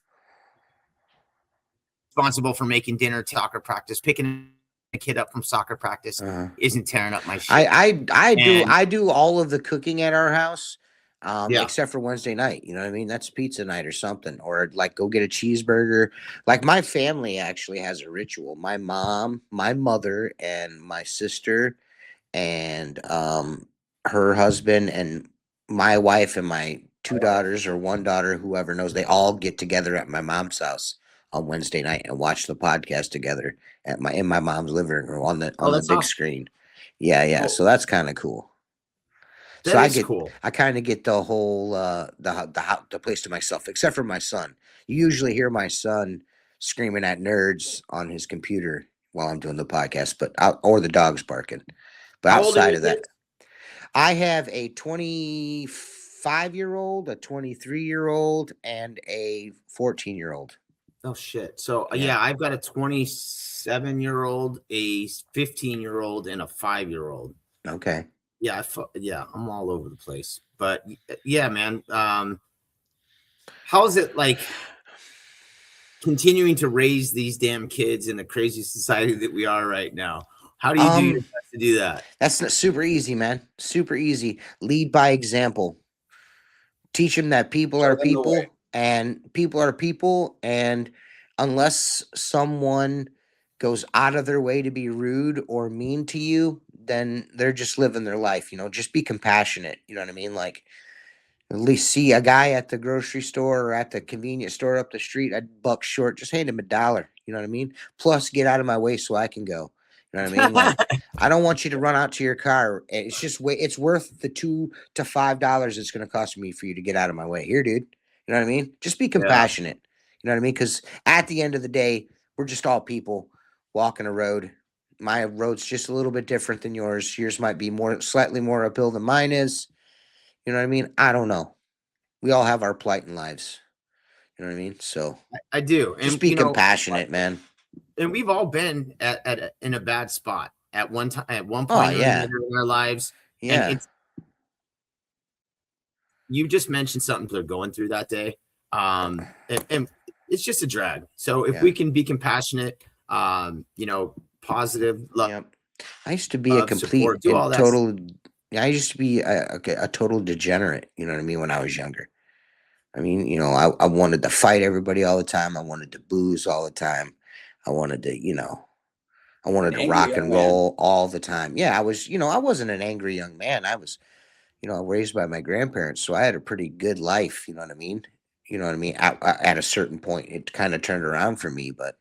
responsible for making dinner, soccer practice, picking a kid up from soccer practice isn't tearing up my shit. I do all of the cooking at our house, except for Wednesday night. You know what I mean? That's pizza night or something, or like go get a cheeseburger. Like my family actually has a ritual. My mom, my mother, and my sister, and her husband, and my wife, and my two daughters or one daughter, whoever knows, they all get together at my mom's house on Wednesday night and watch the podcast together in my mom's living room on the big awesome. screen. Yeah. Cool. So that's kind of cool. Cool. I kind of get the whole the place to myself, except for my son. You usually hear my son screaming at nerds on his computer while I'm doing the podcast, or the dogs barking. But outside of that, I have a 25-year-old, a 23-year-old, and a 14-year-old. Oh shit! So yeah, I've got a 27-year-old, a 15-year-old, and a 5-year-old. Okay. Yeah, I'm all over the place. But yeah, man, how's it like continuing to raise these damn kids in the crazy society that we are right now? How do you do your best to do that? That's not super easy, man. Super easy. Lead by example. Teach them that people are people, and people are people, and unless someone goes out of their way to be rude or mean to you, then they're just living their life. Just be compassionate. You know what I mean? Like, at least see a guy at the grocery store or at the convenience store up the street, I'd buck short, just hand him $1. You know what I mean? Plus, get out of my way so I can go. You know what I mean? Like, I don't want you to run out to your car. It's just it's worth the $2 to $5 it's going to cost me for you to get out of my way. Here, dude. You know what I mean? Just be compassionate. You know what I mean? Because at the end of the day, we're just all people walking a road. My road's just a little bit different than yours. Yours might be slightly more uphill than mine is. You know what I mean? I don't know. We all have our plight in lives. You know what I mean? So I do. Just be compassionate, man. And we've all been in a bad spot at one time, at one point or another in our lives. Yeah. And you just mentioned something they're going through that day. And it's just a drag. So if we can be compassionate, positive, love. Yep. I used to be a complete total. I used to be a total degenerate. You know what I mean? When I was younger. I mean, I wanted to fight everybody all the time. I wanted to booze all the time. I wanted to, I wanted to rock and roll all the time. Yeah, I was, I wasn't an angry young man. I was, raised by my grandparents. So I had a pretty good life. You know what I mean? At a certain point, it kind of turned around for me. But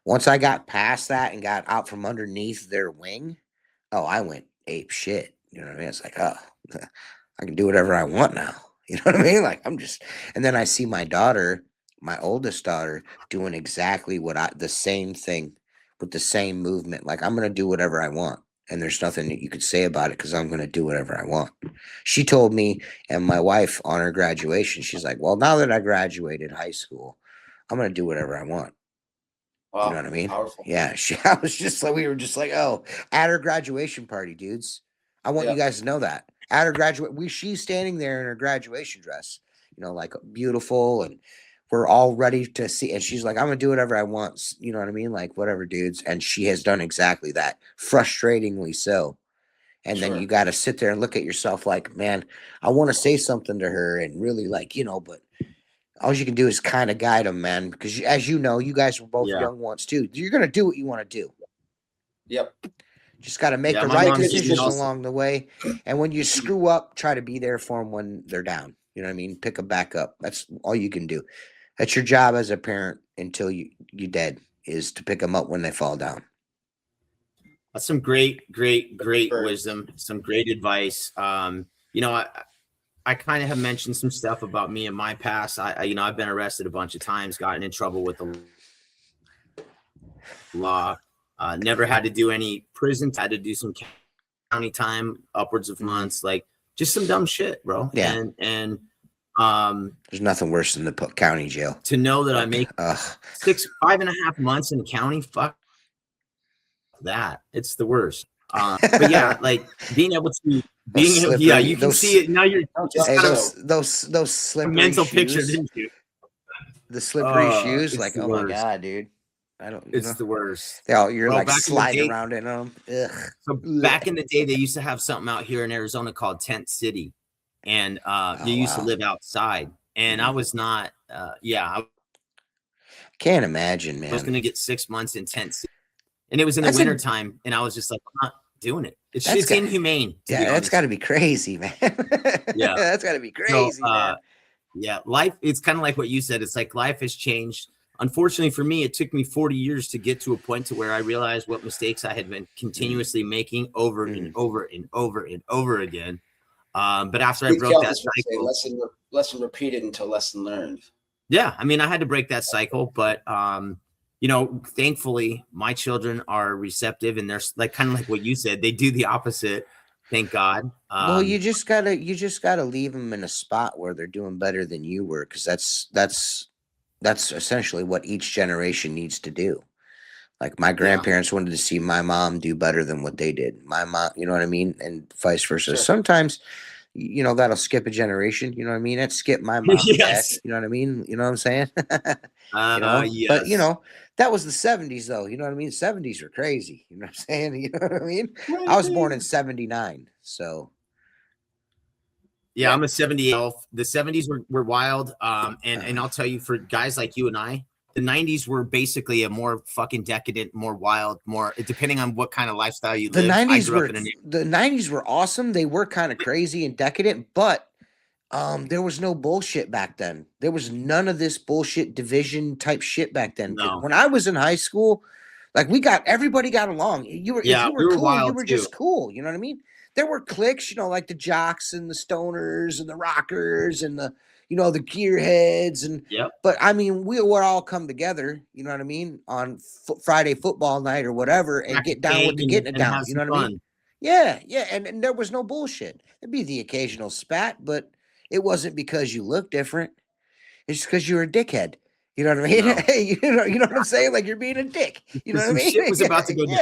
once I got past that and got out from underneath their wing, I went ape shit. You know what I mean? It's like, I can do whatever I want now. You know what I mean? Like, and then I see my daughter, my oldest daughter, doing exactly the same thing with the same movement. Like, I'm going to do whatever I want. And there's nothing that you could say about it because I'm going to do whatever I want. She told me and my wife on her graduation, she's like, well, now that I graduated high school, I'm going to do whatever I want. Wow, you know what I mean? Powerful. Yeah. I was just like, we were just like, at her graduation party, dudes. I want you guys to know that. At her she's standing there in her graduation dress, like beautiful, and we're all ready to see. And she's like, I'm gonna do whatever I want. You know what I mean? Like, whatever, dudes. And she has done exactly that, frustratingly so. And then you got to sit there and look at yourself like, man, I want to say something to her and really but all you can do is kind of guide them, man. Because as you know, you guys were both young ones too. You're gonna do what you want to do. Yep. Just got to make the right decisions along the way. And when you screw up, try to be there for them when they're down. You know what I mean? Pick them back up. That's all you can do. That's your job as a parent until you're dead, is to pick them up when they fall down. That's some great wisdom, some great advice. I kind of have mentioned some stuff about me in my past. I've been arrested a bunch of times, gotten in trouble with the law. Never had to do any prison. Had to do some county time, upwards of months. Like, just some dumb shit, bro. Yeah. And there's nothing worse than the county jail. To know that I make 5.5 months in the county, fuck that. It's the worst. But yeah, like being able to you can see it now. You're just those slippery mental shoes, picture, didn't you? The slippery shoes, like, oh my god, dude. I don't. It's the worst. You're like sliding around in them. Ugh. So back in the day, they used to have something out here in Arizona called Tent City, and you used to live outside. And I was not. I can't imagine, man. I was going to get 6 months in Tent City, and it was in the wintertime, and I was just like, I'm not doing it. It's inhumane. Yeah, that's got to be crazy, man. Yeah, that's got to be crazy, man. Yeah, life. It's kind of like what you said. It's like life has changed. Unfortunately for me, it took me 40 years to get to a point to where I realized what mistakes I had been continuously making over and over and over and over again. But after I broke that cycle, lesson repeated until lesson learned. Yeah, I mean, I had to break that cycle, but thankfully, my children are receptive, and they're like kind of like what you said. They do the opposite. Thank God. Well, you just gotta leave them in a spot where they're doing better than you were, because that's essentially what each generation needs to do. Like my grandparents wanted to see my mom do better than what they did. My mom, you know what I mean? And vice versa. Sure. Sometimes, that'll skip a generation. You know what I mean? That skipped my mom. Yes. You know what I mean? You know what I'm saying? Yes. But that was the 70s though. You know what I mean? 70s were crazy. You know what I'm saying? You know what I mean? I was born in 79. So. Yeah, I'm a 78. The 70s were wild. And I'll tell you, for guys like you and I, the 90s were basically a more fucking decadent, more wild, more depending on what kind of lifestyle you lived. The 90s were awesome. They were kind of crazy and decadent, but there was no bullshit back then. There was none of this bullshit division type shit back then. No. When I was in high school, like everybody got along. If you were cool, you were just cool. You know what I mean? There were cliques, like the jocks and the stoners and the rockers and the gearheads but I mean, we would all come together, you know what I mean, on Friday football night or whatever, and get down with the getting it down. You know what I mean? Yeah, and there was no bullshit. There'd be the occasional spat, but it wasn't because you looked different. It's because you were a dickhead. You know what I mean? No. you know what I'm saying? Like you're being a dick. You know what I mean? Shit was about to go down.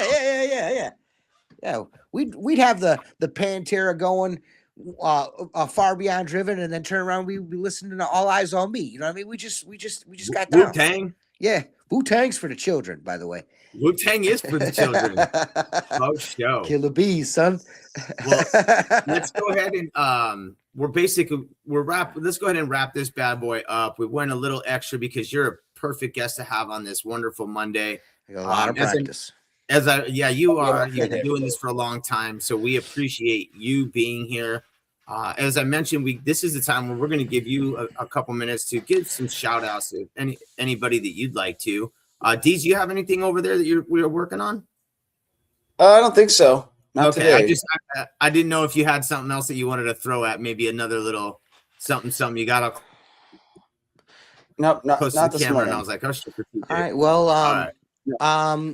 Yeah, we'd have the Pantera going Far Beyond Driven, and then turn around, we listening to All Eyes on Me. You know what I mean? We just got down. Wu-Tang. Yeah, Wu-Tang's for the children, by the way. Wu-Tang is for the children. Oh, show. Killer bees, son. Well, let's go ahead and let's go ahead and wrap this bad boy up. We went a little extra because you're a perfect guest to have on this wonderful Monday. I got a lot of practice. You are. You've been doing this for a long time, so we appreciate you being here. As I mentioned, this is the time where we're going to give you a couple minutes to give some shout outs to anybody that you'd like to. Dee, do you have anything over there that we're working on? I don't think so. Not okay. Today. I didn't know if you had something else that you wanted to throw at, maybe another little something you got to. Nope, not this morning. And I was like, oh shit. All right. Well, all right.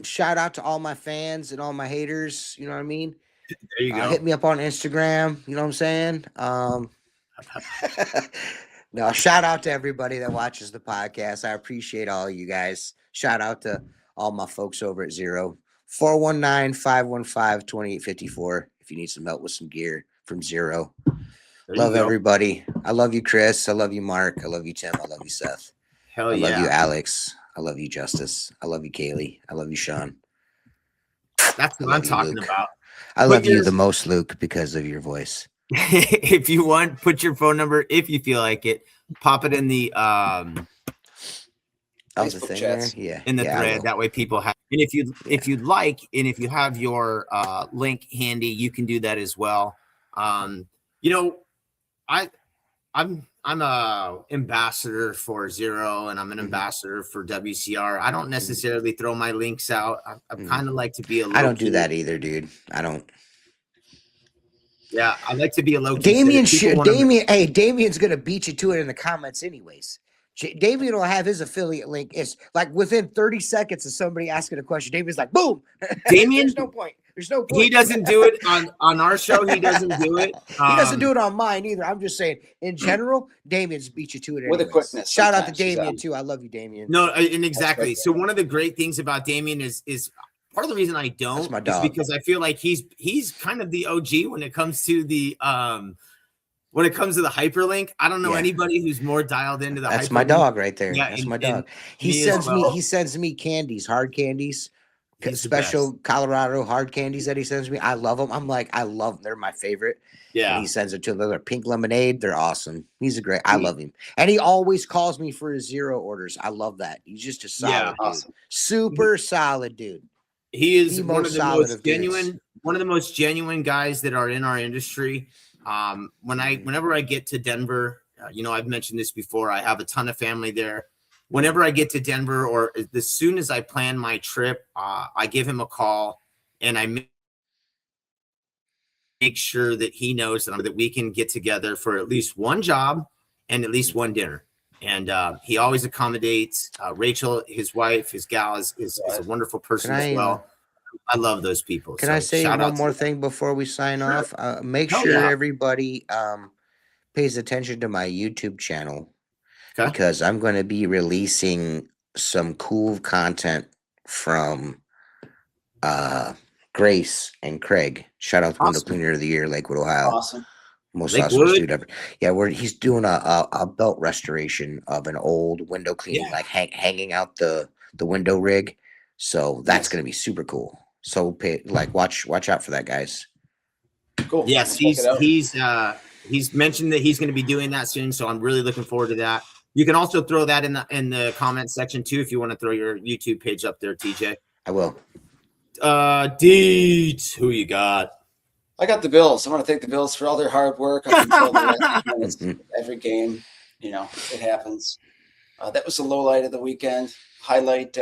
Shout out to all my fans and all my haters. You know what I mean? There you go. Hit me up on Instagram. You know what I'm saying? No, shout out to everybody that watches the podcast. I appreciate all you guys. Shout out to all my folks over at 419-515-2854. If you need some help with some gear from Zero. Love everybody. I love you, Chris. I love you, Mark. I love you, Tim. I love you, Seth. Hell yeah. I love you, Alex. I love you, Justice. I love you, Kaylee. I love you, Sean. That's what I'm talking about. I love you the most, Luke, because of your voice. If you want, put your phone number if you feel like it. Pop it in the Facebook chats. In the thread. That way people have. And if you'd like, and if you have your link handy, you can do that as well. I'm a ambassador for Zero, and I'm an ambassador for WCR. I don't necessarily throw my links out. I kind of like to be a low I don't do that either, dude. I don't. Yeah, I like to be a low Damien's gonna beat you to it in the comments anyways. Damien will have his affiliate link. It's like within 30 seconds of somebody asking a question, Damien's like, boom. Damien, There's no point. He doesn't do it on our show. He doesn't do it. He doesn't do it on mine either. I'm just saying, in general, Damien's beat you to it with a quickness. Shout out to Damien too. I love you, Damien. No, and exactly. So one of the great things about Damien is part of the reason I don't is because I feel like he's kind of the OG when it comes to the when it comes to the hyperlink, I don't know anybody who's more dialed into the That's hyperlink. my dog right there. Yeah, that's my dog. He sends me candies, hard candies, special Colorado hard candies that he sends me. I love them. I'm like, I love them. They're my favorite. Yeah. And he sends it to them. They're pink lemonade. They're awesome. He's I love him. And he always calls me for his zero orders. I love that. He's just a solid dude. Awesome. Super solid dude. He is one of the most genuine guys that are in our industry. Whenever I get to Denver, I've mentioned this before, I have a ton of family there. Whenever I get to Denver, or as soon as I plan my trip, I give him a call and I make sure that he knows that we can get together for at least one job and at least one dinner. And he always accommodates. Rachel, his wife, his gal is a wonderful person as well. I love those people. Can I say one more thing before we sign off? Make sure everybody pays attention to my YouTube channel because I'm going to be releasing some cool content from Grace and Craig. Shout out to Window Cleaner of the Year, Lakewood, Ohio. Awesome. Most awesome dude ever. Yeah, he's doing a belt restoration of an old window cleaning, like hanging out the window rig. So that's going to be super cool. So watch out for that, guys. Cool. Yes, he's mentioned that he's going to be doing that soon. So I'm really looking forward to that. You can also throw that in the comment section too if you want to throw your YouTube page up there, TJ. I will. Deeds, who you got? I got the Bills. I want to thank the Bills for all their hard work up until the last minutes of every game. It happens. That was the low light of the weekend. Highlight.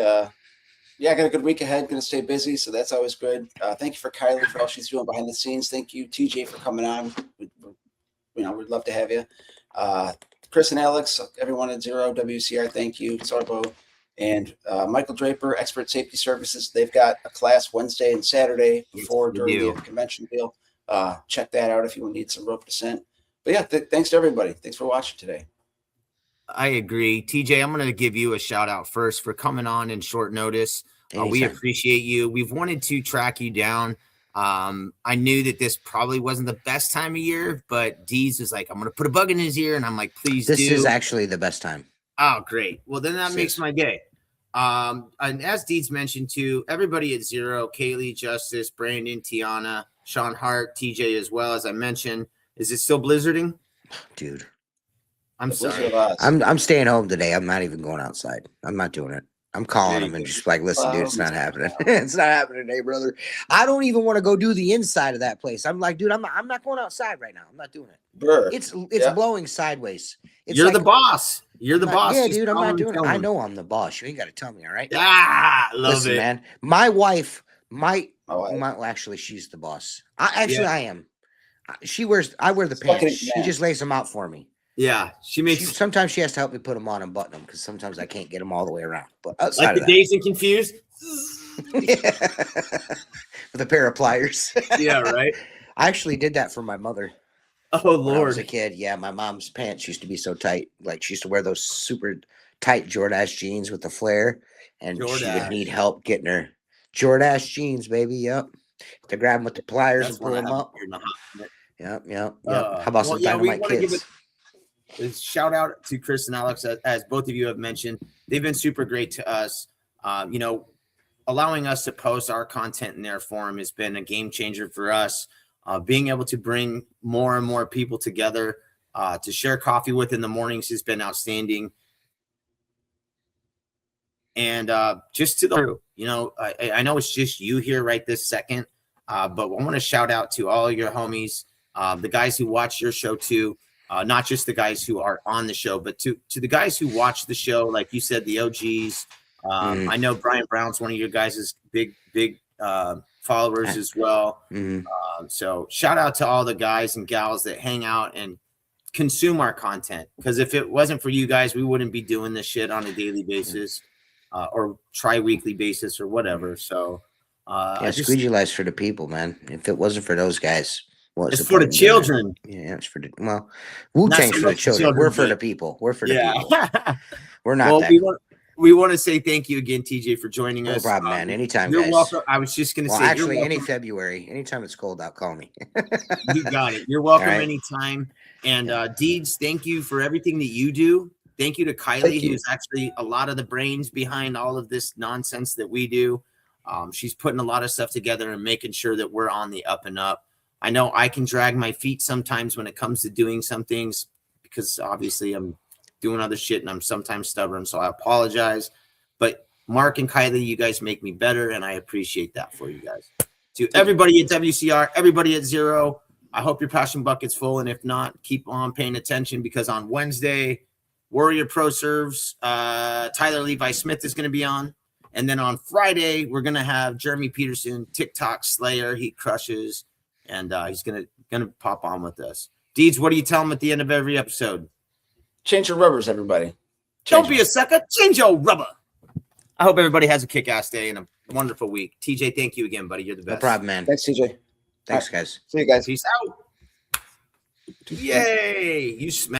I got a good week ahead. Going to stay busy, so that's always good. Thank you for Kylie for all she's doing behind the scenes. Thank you, TJ, for coming on. We'd love to have you. Chris and Alex, everyone at Zero WCR, thank you. Sorbo and Michael Draper, Expert Safety Services. They've got a class Wednesday and Saturday during the convention deal. Check that out if you need some rope descent. But thanks to everybody. Thanks for watching today. I agree. TJ, I'm going to give you a shout out first for coming on in short notice. We appreciate you. We've wanted to track you down. I knew that this probably wasn't the best time of year, but Deez was like, I'm going to put a bug in his ear. And I'm like, please This is actually the best time. Oh, great. Well, then that makes my day. And as Deeds mentioned too, everybody at Zero, Kaylee, Justice, Brandon, Tiana, Sean Hart, TJ as well, as I mentioned. Is it still blizzarding? Dude. I'm sorry. I'm staying home today. I'm not even going outside. I'm not doing it. I'm calling him and just like, listen, dude, it's not happening. It's not happening today, brother. I don't even want to go do the inside of that place. I'm like, dude, I'm not going outside right now. I'm not doing it. Brr. It's blowing sideways. You're the boss. You're the boss. Yeah, dude, I'm not doing it. I know I'm the boss. You ain't got to tell me, all right? Love it, man. My wife might. Well, actually, she's the boss. I am. I wear the pants. She just lays them out for me. Yeah, sometimes she has to help me put them on and button them because sometimes I can't get them all the way around. But outside like the Dazed and Confused, with a pair of pliers. Yeah, right. I actually did that for my mother. Oh Lord, when I was a kid. Yeah, my mom's pants used to be so tight. Like she used to wear those super tight Jordache jeans with the flare, and she would need help getting her Jordache jeans, baby. Yep, to grab them with the pliers and pull them up. Yep. How about some Dynamite Kids? Shout out to Chris and Alex, as both of you have mentioned. They've been super great to us. Allowing us to post our content in their forum has been a game changer for us. Being able to bring more and more people together to share coffee with in the mornings has been outstanding. And just to I know it's just you here right this second, but I want to shout out to all your homies, the guys who watch your show too. Not just the guys who are on the show, but to the guys who watch the show, like you said, the OGs. I know Brian Brown's one of your guys' big followers as well. So shout out to all the guys and gals that hang out and consume our content. Because if it wasn't for you guys, we wouldn't be doing this shit on a daily basis or tri-weekly basis or whatever. So Squeegee Life's for the people, man. If it wasn't for those guys. It's for the children. Yeah, it's for Wu-Tang's for the children. We're for the people. We're for the people. We're not that. we want to say thank you again, TJ, for joining us. No problem, man. Anytime, you're guys. welcome. I was just going to say, actually, any February, anytime it's cold out, call me. You got it. You're welcome anytime. And Deeds, thank you for everything that you do. Thank you to Kylie, who's actually a lot of the brains behind all of this nonsense that we do. She's putting a lot of stuff together and making sure that we're on the up and up. I know I can drag my feet sometimes when it comes to doing some things because obviously I'm doing other shit and I'm sometimes stubborn. So I apologize. But Mark and Kylie, you guys make me better, and I appreciate that for you guys. To everybody at WCR, everybody at Zero, I hope your passion bucket's full. And if not, keep on paying attention because on Wednesday, Warrior Pro Serves, Tyler Levi Smith is going to be on. And then on Friday, we're going to have Jeremy Peterson, TikTok Slayer. He crushes. And he's going to pop on with us. Deeds, what do you tell him at the end of every episode? Change your rubbers, everybody. Don't be a sucker. Change your rubber. I hope everybody has a kick-ass day and a wonderful week. TJ, thank you again, buddy. You're the best. No problem, man. Thanks, TJ. Thanks, guys. See you guys. Peace out. Yay. You smash.